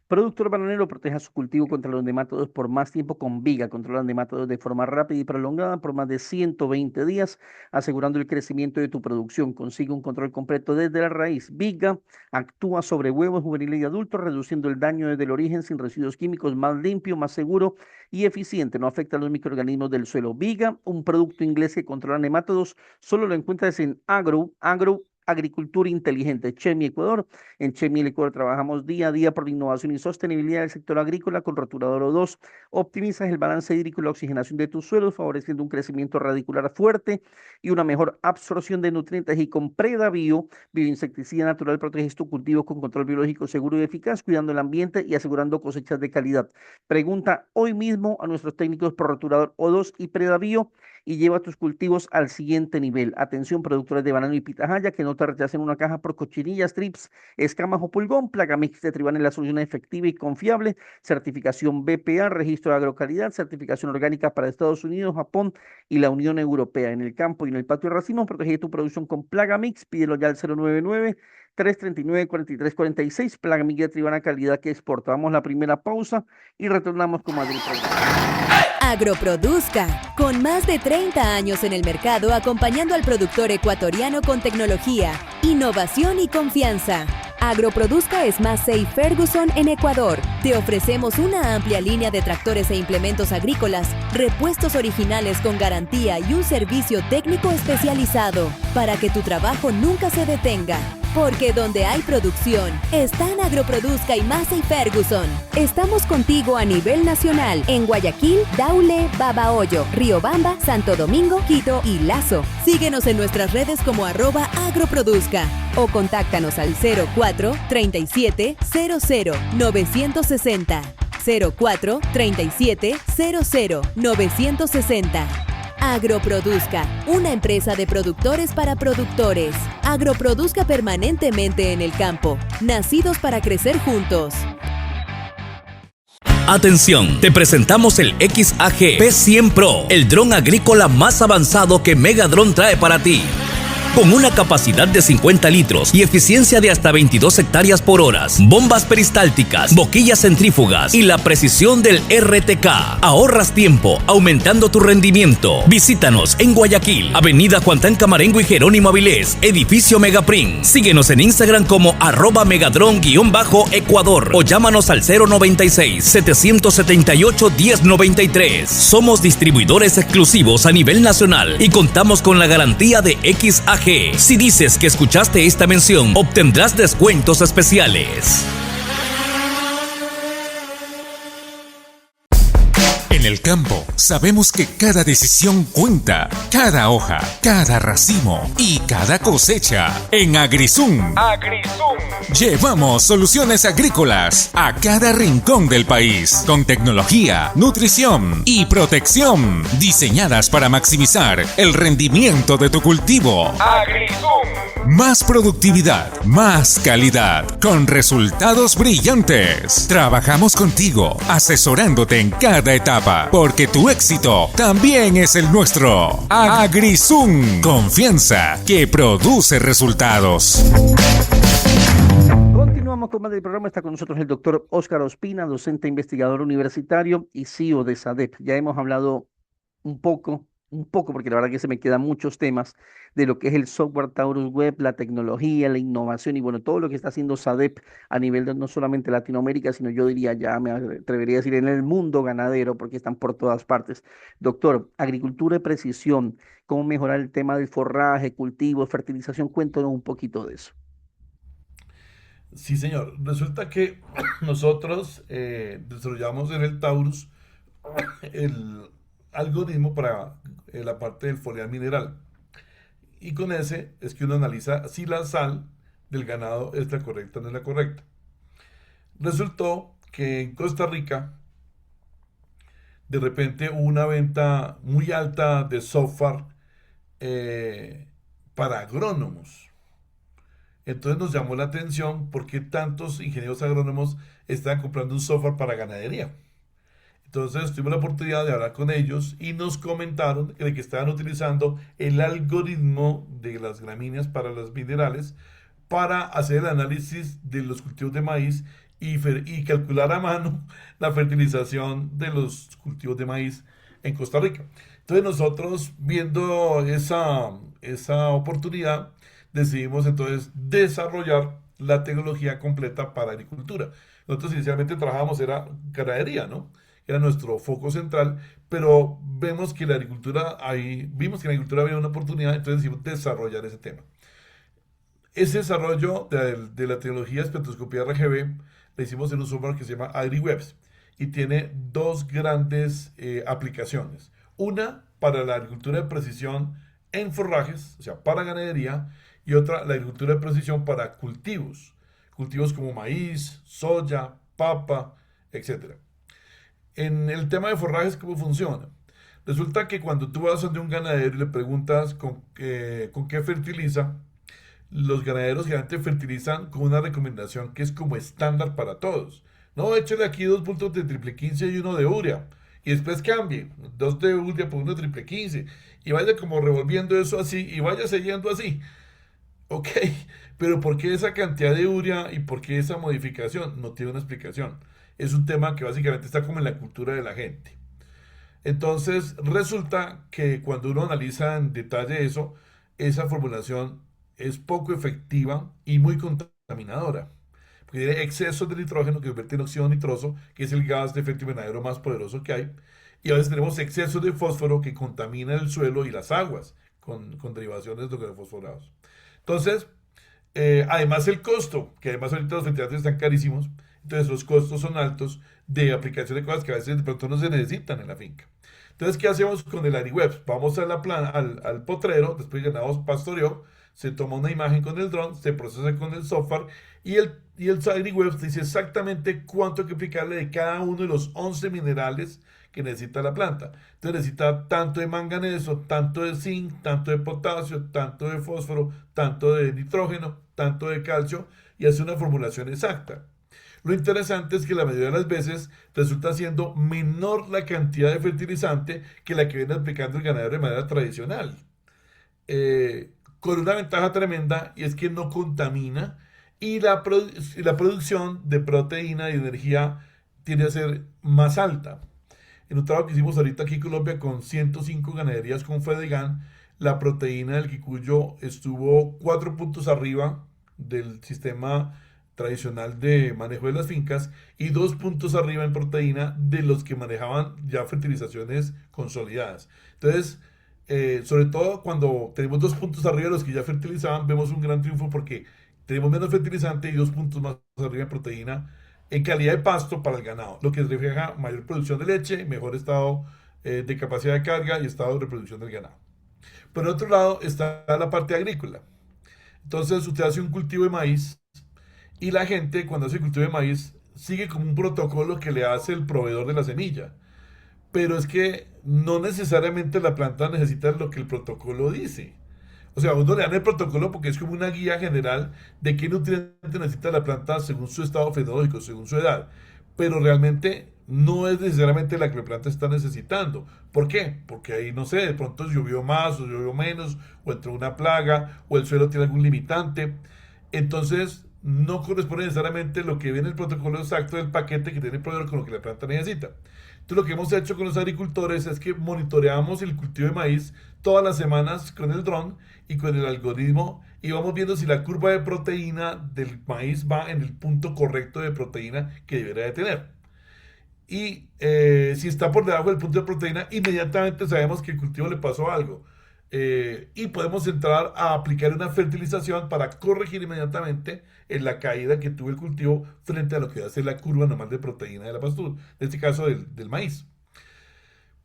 Productor bananero proteja su cultivo contra los nematodos por más tiempo con Viga. Controla nematodos de forma rápida y prolongada por más de 120 días, asegurando el crecimiento de tu producción. Consigue un control completo desde la raíz. Viga actúa sobre huevos juveniles y adultos, reduciendo el daño desde el origen sin residuos químicos, más limpio, más seguro y eficiente. No afecta a los microorganismos del suelo. Viga, un producto inglés que controla nematodos, solo lo encuentras en Agricultura Inteligente, Chemi Ecuador. En Chemi Ecuador trabajamos día a día por la innovación y sostenibilidad del sector agrícola con rotulador O2. Optimizas el balance hídrico y la oxigenación de tus suelos, favoreciendo un crecimiento radicular fuerte y una mejor absorción de nutrientes. Y con Predabio, bioinsecticida natural, proteges tu cultivo con control biológico seguro y eficaz, cuidando el ambiente y asegurando cosechas de calidad. Pregunta hoy mismo a nuestros técnicos por rotulador O2 y Predabio y lleva tus cultivos al siguiente nivel. Atención, productores de banano y pitahaya, que no te rechacen una caja por cochinillas, trips, escamas o pulgón. Plagamix de Tribana es la solución efectiva y confiable. Certificación BPA, registro de agrocalidad, certificación orgánica para Estados Unidos, Japón y la Unión Europea. En el campo y en el patio de racimo, protege tu producción con Plagamix. Pídelo ya al 099 339 4346. Plagamix de Tribana, calidad que exporta. Vamos a la primera pausa y retornamos con más del programa. Agroproduzca, con más de 30 años en el mercado acompañando al productor ecuatoriano con tecnología, innovación y confianza. Agroproduzca es Massey Ferguson en Ecuador. Te ofrecemos una amplia línea de tractores e implementos agrícolas, repuestos originales con garantía y un servicio técnico especializado para que tu trabajo nunca se detenga. Porque donde hay producción, están Agroproduzca y Massey Ferguson. Estamos contigo a nivel nacional en Guayaquil, Daule, Babahoyo, Riobamba, Santo Domingo, Quito y Lazo. Síguenos en nuestras redes como @agroproduzca o contáctanos al 04 37 00 960. 04 37 00 960. Agroproduzca, una empresa de productores para productores. Agroproduzca permanentemente en el campo, nacidos para crecer juntos. Atención, te presentamos el XAG P100 Pro, el dron agrícola más avanzado que Megadron trae para ti. Con una capacidad de 50 litros y eficiencia de hasta 22 hectáreas por hora, bombas peristálticas, boquillas centrífugas y la precisión del RTK. Ahorras tiempo, aumentando tu rendimiento. Visítanos en Guayaquil, Avenida Juan Tan Camarengo y Jerónimo Avilés, edificio Megaprint. Síguenos en Instagram como @megadron_Ecuador o llámanos al 096-778-1093. Somos distribuidores exclusivos a nivel nacional y contamos con la garantía de XAG. Si dices que escuchaste esta mención, obtendrás descuentos especiales. En el campo, sabemos que cada decisión cuenta, cada hoja, cada racimo y cada cosecha. En AgriZoom, llevamos soluciones agrícolas a cada rincón del país, con tecnología, nutrición y protección, diseñadas para maximizar el rendimiento de tu cultivo. Más productividad, más calidad, con resultados brillantes. Trabajamos contigo, asesorándote en cada etapa, porque tu éxito también es el nuestro. AgriZoom, confianza que produce resultados. Continuamos con más del programa. Está con nosotros el doctor Óscar Ospina, docente investigador universitario y CEO de SADEP. Ya hemos hablado un poco, porque la verdad que se me quedan muchos temas de lo que es el software Taurus Web, la tecnología, la innovación y bueno, todo lo que está haciendo SADEP a nivel de no solamente Latinoamérica, sino yo diría, ya me atrevería a decir, en el mundo ganadero, porque están por todas partes. Doctor, agricultura de precisión, cómo mejorar el tema del forraje, cultivo, fertilización, cuéntanos un poquito de eso. Sí, señor. Resulta que nosotros desarrollamos en el Taurus el algoritmo para la parte del foliar mineral. Y con ese es que uno analiza si la sal del ganado es la correcta o no es la correcta. Resultó que en Costa Rica de repente hubo una venta muy alta de software para agrónomos. Entonces nos llamó la atención porque tantos ingenieros agrónomos estaban comprando un software para ganadería. Entonces tuvimos la oportunidad de hablar con ellos y nos comentaron que estaban utilizando el algoritmo de las gramíneas para los minerales para hacer el análisis de los cultivos de maíz y calcular a mano la fertilización de los cultivos de maíz en Costa Rica. Entonces nosotros, viendo esa oportunidad, decidimos entonces desarrollar la tecnología completa para agricultura. Nosotros inicialmente trabajábamos, era ganadería, ¿no? Era nuestro foco central, pero vimos que en la agricultura había una oportunidad, entonces decidimos desarrollar ese tema. Ese desarrollo de la tecnología de espectroscopía RGB le hicimos en un software que se llama AgriWebs y tiene dos grandes aplicaciones. Una para la agricultura de precisión en forrajes, o sea, para ganadería, y otra la agricultura de precisión para cultivos como maíz, soya, papa, etc. En el tema de forrajes, ¿cómo funciona? Resulta que cuando tú vas donde un ganadero y le preguntas con qué fertiliza, los ganaderos generalmente fertilizan con una recomendación que es como estándar para todos. No, échale aquí 2 puntos de triple 15 y 1 de urea. Y después cambie, 2 de urea por 1 de triple 15. Y vaya como revolviendo eso así y vaya siguiendo así. Ok, pero ¿por qué esa cantidad de urea y por qué esa modificación? No tiene una explicación. Es un tema que básicamente está como en la cultura de la gente. Entonces resulta que cuando uno analiza en detalle eso, esa formulación es poco efectiva y muy contaminadora. Porque tiene exceso de nitrógeno que convierte en óxido nitroso, que es el gas de efecto invernadero más poderoso que hay. Y a veces tenemos exceso de fósforo que contamina el suelo y las aguas con derivaciones de los fosforados. Entonces, además el costo, que además ahorita los fertilizantes están carísimos, entonces los costos son altos de aplicación de cosas que a veces de pronto no se necesitan en la finca. Entonces, ¿qué hacemos con el AgriWebs? Vamos a al potrero, después de ganado pastoreó, se toma una imagen con el dron, se procesa con el software y el AgriWebs dice exactamente cuánto hay que aplicarle de cada uno de los 11 minerales que necesita la planta. Entonces necesita tanto de manganeso, tanto de zinc, tanto de potasio, tanto de fósforo, tanto de nitrógeno, tanto de calcio y hace una formulación exacta. Lo interesante es que la mayoría de las veces resulta siendo menor la cantidad de fertilizante que la que viene aplicando el ganadero de manera tradicional. Con una ventaja tremenda y es que no contamina y la producción de proteína y energía tiende a ser más alta. En un trabajo que hicimos ahorita aquí en Colombia con 105 ganaderías con Fedegan, la proteína del quicuyo estuvo 4 puntos arriba del sistema tradicional de manejo de las fincas y 2 puntos arriba en proteína de los que manejaban ya fertilizaciones consolidadas. Entonces, sobre todo cuando tenemos 2 puntos arriba de los que ya fertilizaban, vemos un gran triunfo porque tenemos menos fertilizante y 2 puntos más arriba en proteína en calidad de pasto para el ganado, lo que refleja mayor producción de leche, mejor estado de capacidad de carga y estado de reproducción del ganado. Por otro lado está la parte agrícola. Entonces usted hace un cultivo de maíz y la gente cuando hace el cultivo de maíz sigue como un protocolo que le hace el proveedor de la semilla. Pero es que no necesariamente la planta necesita lo que el protocolo dice. O sea, uno le dan el protocolo porque es como una guía general de qué nutrientes necesita la planta según su estado fenológico, según su edad. Pero realmente no es necesariamente la que la planta está necesitando. ¿Por qué? Porque ahí, no sé, de pronto llovió más o llovió menos, o entró una plaga, o el suelo tiene algún limitante. Entonces, no corresponde necesariamente lo que viene en el protocolo exacto del paquete que tiene el proveedor con lo que la planta necesita. Entonces, lo que hemos hecho con los agricultores es que monitoreamos el cultivo de maíz todas las semanas con el dron y con el algoritmo y vamos viendo si la curva de proteína del maíz va en el punto correcto de proteína que debería de tener. Y si está por debajo del punto de proteína, inmediatamente sabemos que el cultivo le pasó algo. Y podemos entrar a aplicar una fertilización para corregir inmediatamente en la caída que tuvo el cultivo frente a lo que va a ser la curva normal de proteína de la pastura, en este caso del maíz.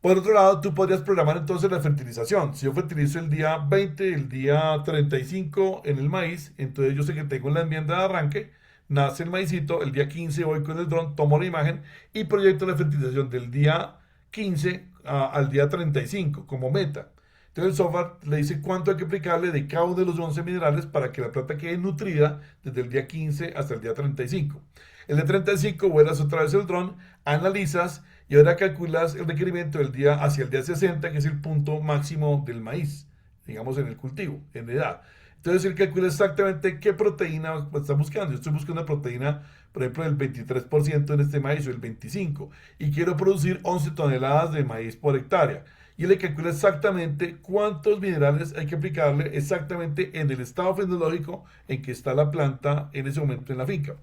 Por otro lado, tú podrías programar entonces la fertilización. Si yo fertilizo el día 20, el día 35 en el maíz, entonces yo sé que tengo la enmienda de arranque, nace el maicito, el día 15 voy con el dron, tomo la imagen y proyecto la fertilización del día 15 al día 35 como meta. Entonces el software le dice cuánto hay que aplicarle de cada uno de los 11 minerales para que la planta quede nutrida desde el día 15 hasta el día 35. El día 35 vuelas otra vez el dron, analizas y ahora calculas el requerimiento del día hacia el día 60, que es el punto máximo del maíz, digamos en el cultivo, en edad. Entonces él calcula exactamente qué proteína está buscando. Yo estoy buscando una proteína, por ejemplo, del 23% en este maíz o el 25%, y quiero producir 11 toneladas de maíz por hectárea. Y él le calcula exactamente cuántos minerales hay que aplicarle exactamente en el estado fenológico en que está la planta en ese momento en la finca.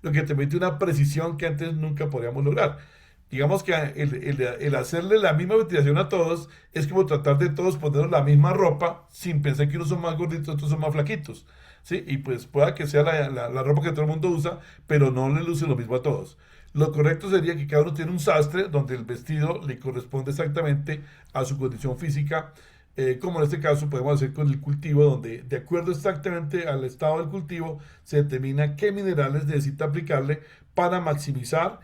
Lo que te permite una precisión que antes nunca podíamos lograr. Digamos que el hacerle la misma ventilación a todos es como tratar de todos ponernos la misma ropa sin pensar que unos son más gorditos, otros son más flaquitos. ¿Sí? Y pues pueda que sea la ropa que todo el mundo usa, pero no le luce lo mismo a todos. Lo correcto sería que cada uno tiene un sastre donde el vestido le corresponde exactamente a su condición física, como en este caso podemos hacer con el cultivo, donde de acuerdo exactamente al estado del cultivo se determina qué minerales necesita aplicarle para maximizar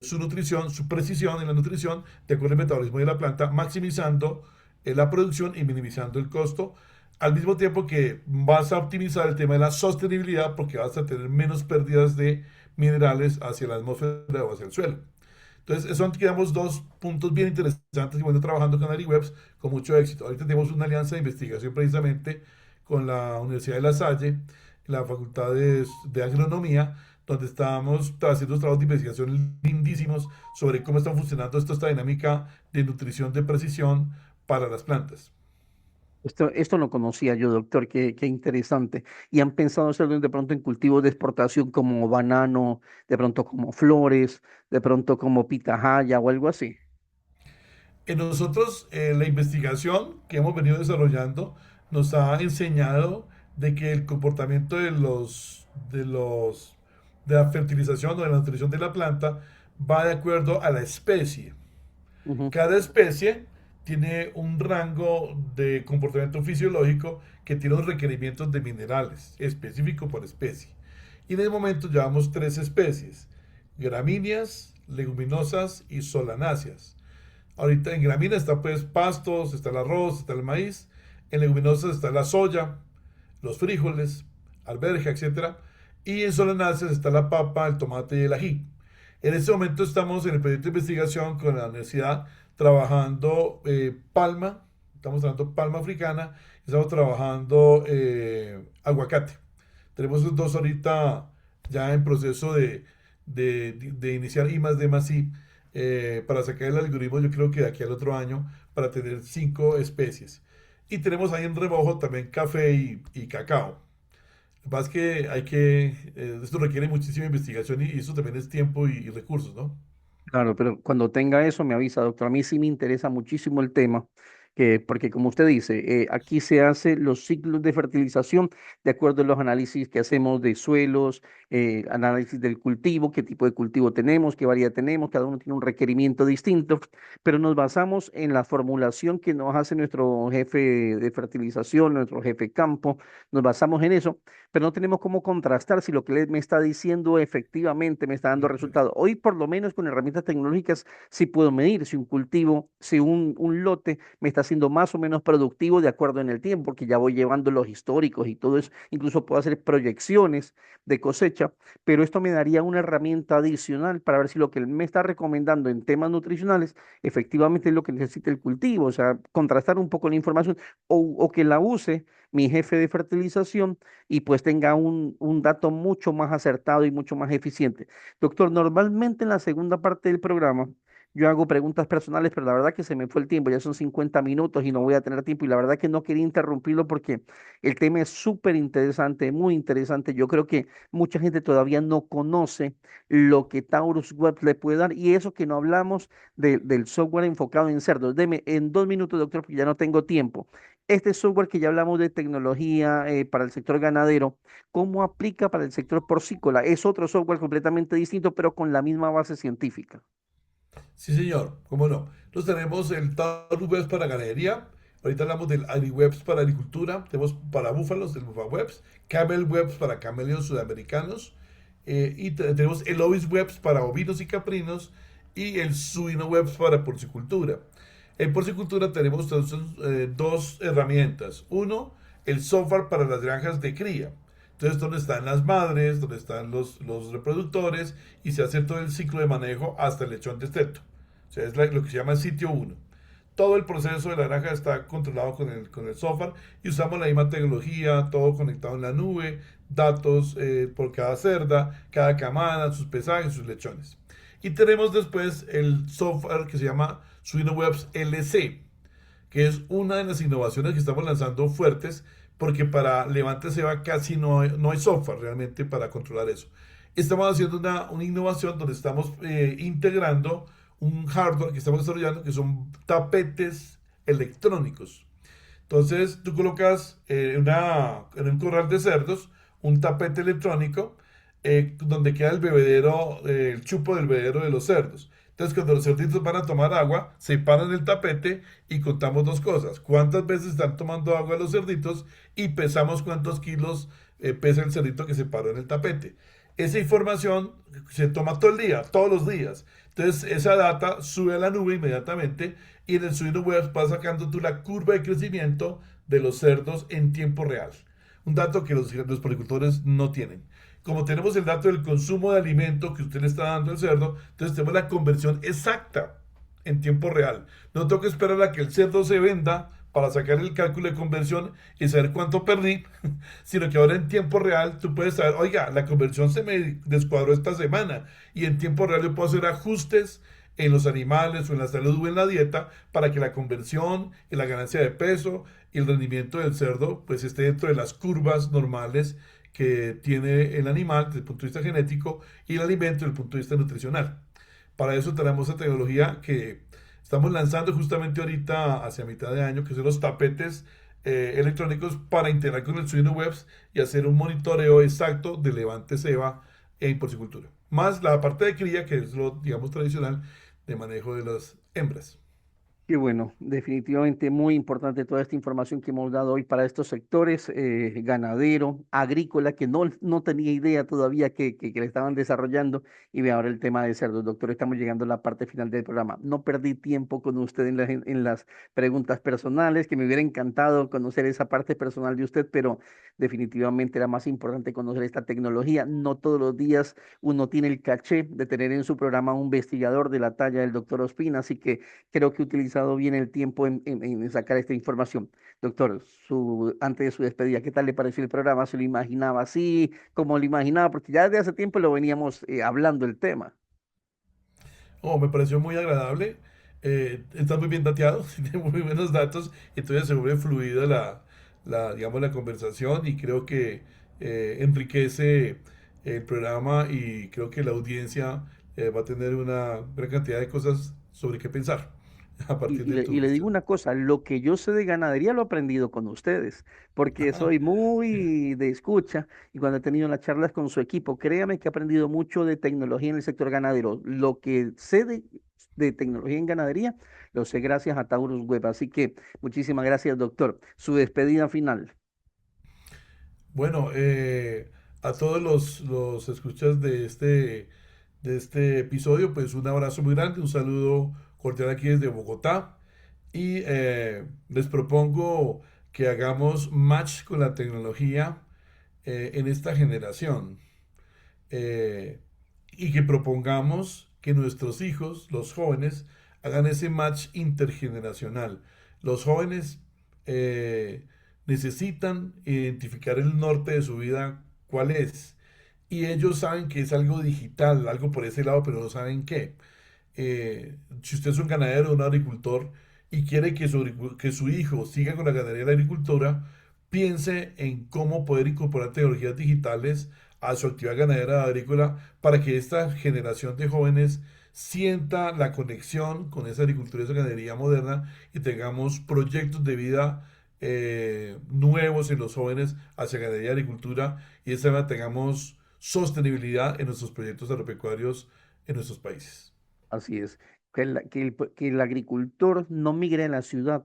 su nutrición, su precisión en la nutrición, de acuerdo al metabolismo de la planta, maximizando la producción y minimizando el costo, al mismo tiempo que vas a optimizar el tema de la sostenibilidad porque vas a tener menos pérdidas de minerales hacia la atmósfera o hacia el suelo. Entonces, son, digamos, dos puntos bien interesantes y bueno, trabajando con AgriWebs con mucho éxito. Ahorita tenemos una alianza de investigación precisamente con la Universidad de La Salle, la Facultad de Agronomía, donde estábamos haciendo trabajos de investigación lindísimos sobre cómo está funcionando esta dinámica de nutrición de precisión para las plantas. Esto no conocía yo, doctor, qué interesante. ¿Y han pensado hacerlo de pronto en cultivos de exportación como banano, de pronto como flores, de pronto como pitahaya o algo así? En nosotros, la investigación que hemos venido desarrollando nos ha enseñado de que el comportamiento de la fertilización o de la nutrición de la planta va de acuerdo a la especie. Ujú. Cada especie tiene un rango de comportamiento fisiológico que tiene unos requerimientos de minerales específico por especie. Y en el momento llevamos tres especies: gramíneas, leguminosas y solanáceas. Ahorita en gramíneas está pues pastos, está el arroz, está el maíz. En leguminosas está la soya, los frijoles, alberja, etcétera. Y en solanáceas está la papa, el tomate y el ají. En este momento estamos en el proyecto de investigación con la universidad trabajando estamos trabajando palma africana, estamos trabajando aguacate. Tenemos los dos ahorita ya en proceso de iniciar I más D más I para sacar el algoritmo, yo creo que de aquí al otro año, para tener 5 especies. Y tenemos ahí en remojo también café y cacao. Lo que pasa es que esto requiere muchísima investigación y eso también es tiempo y recursos, ¿no? Claro, pero cuando tenga eso me avisa, doctor. A mí sí me interesa muchísimo el tema, porque como usted dice, aquí se hacen los ciclos de fertilización de acuerdo a los análisis que hacemos de suelos, análisis del cultivo, qué tipo de cultivo tenemos, qué variedad tenemos, cada uno tiene un requerimiento distinto, pero nos basamos en la formulación que nos hace nuestro jefe de fertilización, nuestro jefe campo, nos basamos en eso, pero no tenemos cómo contrastar si lo que él me está diciendo efectivamente me está dando Perfecto. resultado. Hoy por lo menos con herramientas tecnológicas sí puedo medir si un cultivo, si un lote me está haciendo más o menos productivo de acuerdo en el tiempo, porque ya voy llevando los históricos y todo eso. Incluso puedo hacer proyecciones de cosecha, pero esto me daría una herramienta adicional para ver si lo que él me está recomendando en temas nutricionales efectivamente es lo que necesita el cultivo, o sea, contrastar un poco la información o que la use mi jefe de fertilización y pues tenga un dato mucho más acertado y mucho más eficiente. Doctor, normalmente en la segunda parte del programa yo hago preguntas personales, pero la verdad que se me fue el tiempo, ya son 50 minutos y no voy a tener tiempo y la verdad que no quería interrumpirlo porque el tema es súper interesante, muy interesante. Yo creo que mucha gente todavía no conoce lo que Taurus Web le puede dar y eso que no hablamos del software enfocado en cerdos. Deme en 2 minutos, doctor, porque ya no tengo tiempo. Este software que ya hablamos de tecnología para el sector ganadero, ¿cómo aplica para el sector porcícola? Es otro software completamente distinto, pero con la misma base científica. Sí, señor, cómo no. Entonces tenemos el Taurus Webs para ganadería. Ahorita hablamos del AgriWebs para agricultura. Tenemos para búfalos, el BufaWebs. Camel Webs para camelios sudamericanos. Tenemos el Ovis Webs para ovinos y caprinos. Y el Suino Webs para porcicultura. En porcicultura tenemos dos herramientas. Uno, el software para las granjas de cría. Entonces, donde están las madres, donde están los reproductores y se hace todo el ciclo de manejo hasta el lechón de esteto. O sea, es lo que se llama sitio 1. todo el proceso de la granja está controlado con el software y usamos la misma tecnología, todo conectado en la nube, datos por cada cerda, cada camada, sus pesajes, sus lechones. Y tenemos después el software que se llama SuinoWebs LC, que es una de las innovaciones que estamos lanzando fuertes, porque para Levante Ceba casi no hay software realmente para controlar eso. Estamos haciendo una innovación donde estamos integrando un hardware que estamos desarrollando que son tapetes electrónicos. Entonces tú colocas en un corral de cerdos un tapete electrónico donde queda el bebedero, el chupo del bebedero de los cerdos. Entonces cuando los cerditos van a tomar agua, se paran el tapete y contamos dos cosas. Cuántas veces están tomando agua los cerditos y pesamos cuántos kilos pesa el cerdito que se paró en el tapete. Esa información se toma todo el día, todos los días. Entonces esa data sube a la nube inmediatamente y en el SuinoWebs vas sacando tú la curva de crecimiento de los cerdos en tiempo real. Un dato que los poricultores no tienen. Como tenemos el dato del consumo de alimento que usted le está dando al cerdo, entonces tenemos la conversión exacta en tiempo real. No tengo que esperar a que el cerdo se venda para sacar el cálculo de conversión y saber cuánto perdí, sino que ahora en tiempo real tú puedes saber, oiga, la conversión se me descuadró esta semana y en tiempo real yo puedo hacer ajustes en los animales o en la salud o en la dieta para que la conversión y la ganancia de peso y el rendimiento del cerdo pues esté dentro de las curvas normales que tiene el animal desde el punto de vista genético y el alimento desde el punto de vista nutricional. Para eso tenemos esa tecnología que estamos lanzando justamente ahorita hacia mitad de año, que son los tapetes electrónicos para integrar con el SuinoWebs y hacer un monitoreo exacto de Levante Ceba en porcicultura. Más la parte de cría, que es lo, digamos, tradicional de manejo de las hembras. Qué bueno, definitivamente muy importante toda esta información que hemos dado hoy para estos sectores, ganadero, agrícola, que no tenía idea todavía que le estaban desarrollando. Y ve ahora el tema de cerdos. Doctor, estamos llegando a la parte final del programa. No perdí tiempo con usted en las preguntas personales, que me hubiera encantado conocer esa parte personal de usted, pero definitivamente era más importante conocer esta tecnología. No todos los días uno tiene el caché de tener en su programa un investigador de la talla del doctor Ospina, así que creo que he utilizado bien el tiempo en sacar esta información. Doctor, antes de su despedida, ¿qué tal le pareció el programa? ¿Se lo imaginaba así? ¿Cómo lo imaginaba? Porque ya desde hace tiempo lo veníamos hablando el tema. Oh, me pareció muy agradable. Está muy bien dateado, tiene muy buenos datos, entonces se vuelve fluida digamos, la conversación y creo que enriquece el programa y creo que la audiencia va a tener una gran cantidad de cosas sobre qué pensar a Y, partir y de le, tu y le digo gestión. una cosa, lo que yo sé de ganadería lo he aprendido con ustedes, porque soy muy de escucha y cuando he tenido las charlas con su equipo, créame que he aprendido mucho de tecnología en el sector ganadero. Lo que sé de tecnología en ganadería, lo sé gracias a Taurus Web. Así que muchísimas gracias, doctor. Su despedida final. Bueno, a todos los escuchas de este episodio, pues un abrazo muy grande, un saludo cordial aquí desde Bogotá y les propongo que hagamos match con la tecnología en esta generación eh, y que propongamos que nuestros hijos, los jóvenes, hagan ese match intergeneracional. Los jóvenes necesitan identificar el norte de su vida, cuál es. Y ellos saben que es algo digital, algo por ese lado, pero no saben qué. Si usted es un ganadero o un agricultor y quiere que su hijo siga con la ganadería y la agricultura, piense en cómo poder incorporar tecnologías digitales a su actividad ganadera agrícola para que esta generación de jóvenes sienta la conexión con esa agricultura y esa ganadería moderna y tengamos proyectos de vida nuevos en los jóvenes hacia ganadería y agricultura y de esta manera tengamos sostenibilidad en nuestros proyectos agropecuarios en nuestros países. Así es, que el agricultor no migre a la ciudad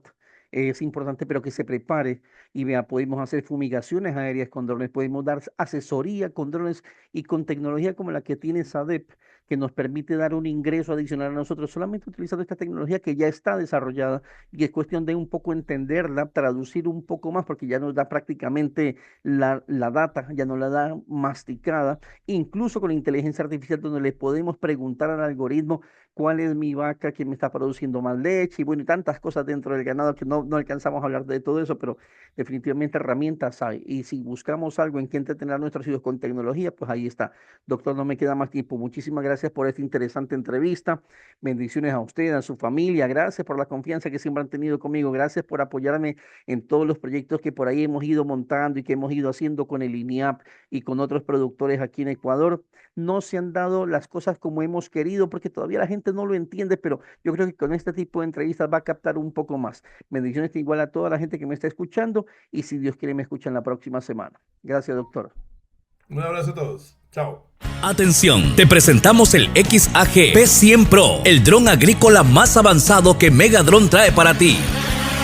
es importante, pero que se prepare y vea, podemos hacer fumigaciones aéreas con drones, podemos dar asesoría con drones y con tecnología como la que tiene SADEP, que nos permite dar un ingreso adicional a nosotros solamente utilizando esta tecnología que ya está desarrollada y es cuestión de un poco entenderla, traducir un poco más porque ya nos da prácticamente la data, ya nos la da masticada, incluso con inteligencia artificial donde le podemos preguntar al algoritmo cuál es mi vaca que me está produciendo más leche y bueno, y tantas cosas dentro del ganado que no alcanzamos a hablar de todo eso, pero definitivamente herramientas hay y si buscamos algo en que entretener a nuestros hijos con tecnología, pues ahí está. Doctor, no me queda más tiempo. Muchísimas gracias por esta interesante entrevista. Bendiciones a usted, a su familia. Gracias por la confianza que siempre han tenido conmigo. Gracias por apoyarme en todos los proyectos que por ahí hemos ido montando y que hemos ido haciendo con el INIAP y con otros productores aquí en Ecuador. No se han dado las cosas como hemos querido porque todavía la gente no lo entiende, pero yo creo que con este tipo de entrevistas va a captar un poco más. Bendiciones igual a toda la gente que me está escuchando y si Dios quiere me escuchan la próxima semana. Gracias, doctor. Un abrazo a todos. Chao. Atención, te presentamos el XAG P100 Pro, el dron agrícola más avanzado que Megadron trae para ti.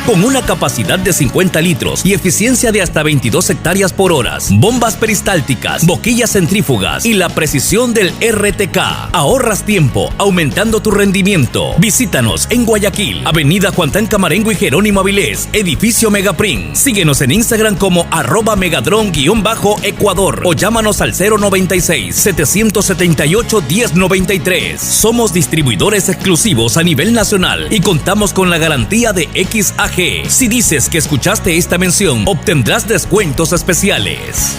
Con una capacidad de 50 litros y eficiencia de hasta 22 hectáreas por hora, bombas peristálticas, boquillas centrífugas y la precisión del RTK. Ahorras tiempo, aumentando tu rendimiento. Visítanos en Guayaquil, Avenida Juan Tan Camarengo y Jerónimo Avilés, edificio Megaprint. Síguenos en Instagram como @megadron_Ecuador o llámanos al 096-778-1093. Somos distribuidores exclusivos a nivel nacional y contamos con la garantía de XAG. Si dices que escuchaste esta mención, obtendrás descuentos especiales.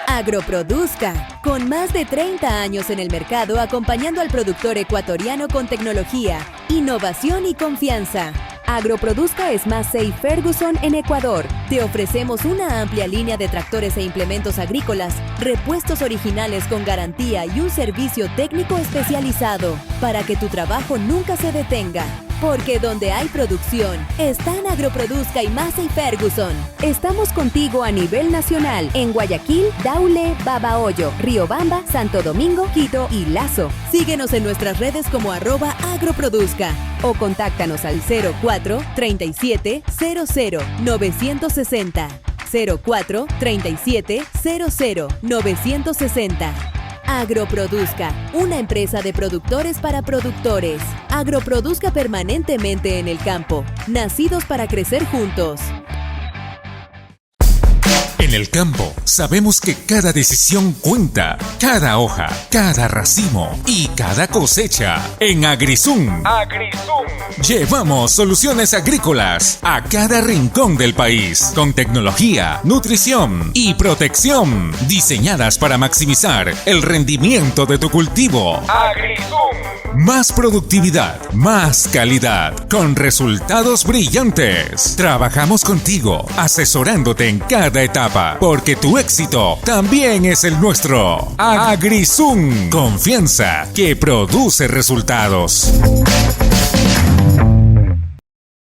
Agroproduzca, con más de 30 años en el mercado acompañando al productor ecuatoriano con tecnología, innovación y confianza. Agroproduzca es Massey Ferguson en Ecuador. Te ofrecemos una amplia línea de tractores e implementos agrícolas, repuestos originales con garantía y un servicio técnico especializado para que tu trabajo nunca se detenga. Porque donde hay producción, están Agroproduzca y Massey Ferguson. Estamos contigo a nivel nacional en Guayaquil, Daule, Babahoyo, Riobamba, Santo Domingo, Quito y Lazo. Síguenos en nuestras redes como @agroproduzca o contáctanos al 04 37 00 960. 04 37 00 960. Agroproduzca, una empresa de productores para productores. Agroproduzca permanentemente en el campo, nacidos para crecer juntos. En el campo, sabemos que cada decisión cuenta, cada hoja, cada racimo y cada cosecha. En AgriZoom, llevamos soluciones agrícolas a cada rincón del país, con tecnología, nutrición y protección, diseñadas para maximizar el rendimiento de tu cultivo. Más productividad, más calidad, con resultados brillantes. Trabajamos contigo, asesorándote en cada etapa, porque tu éxito también es el nuestro. AgriZoom, confianza que produce resultados.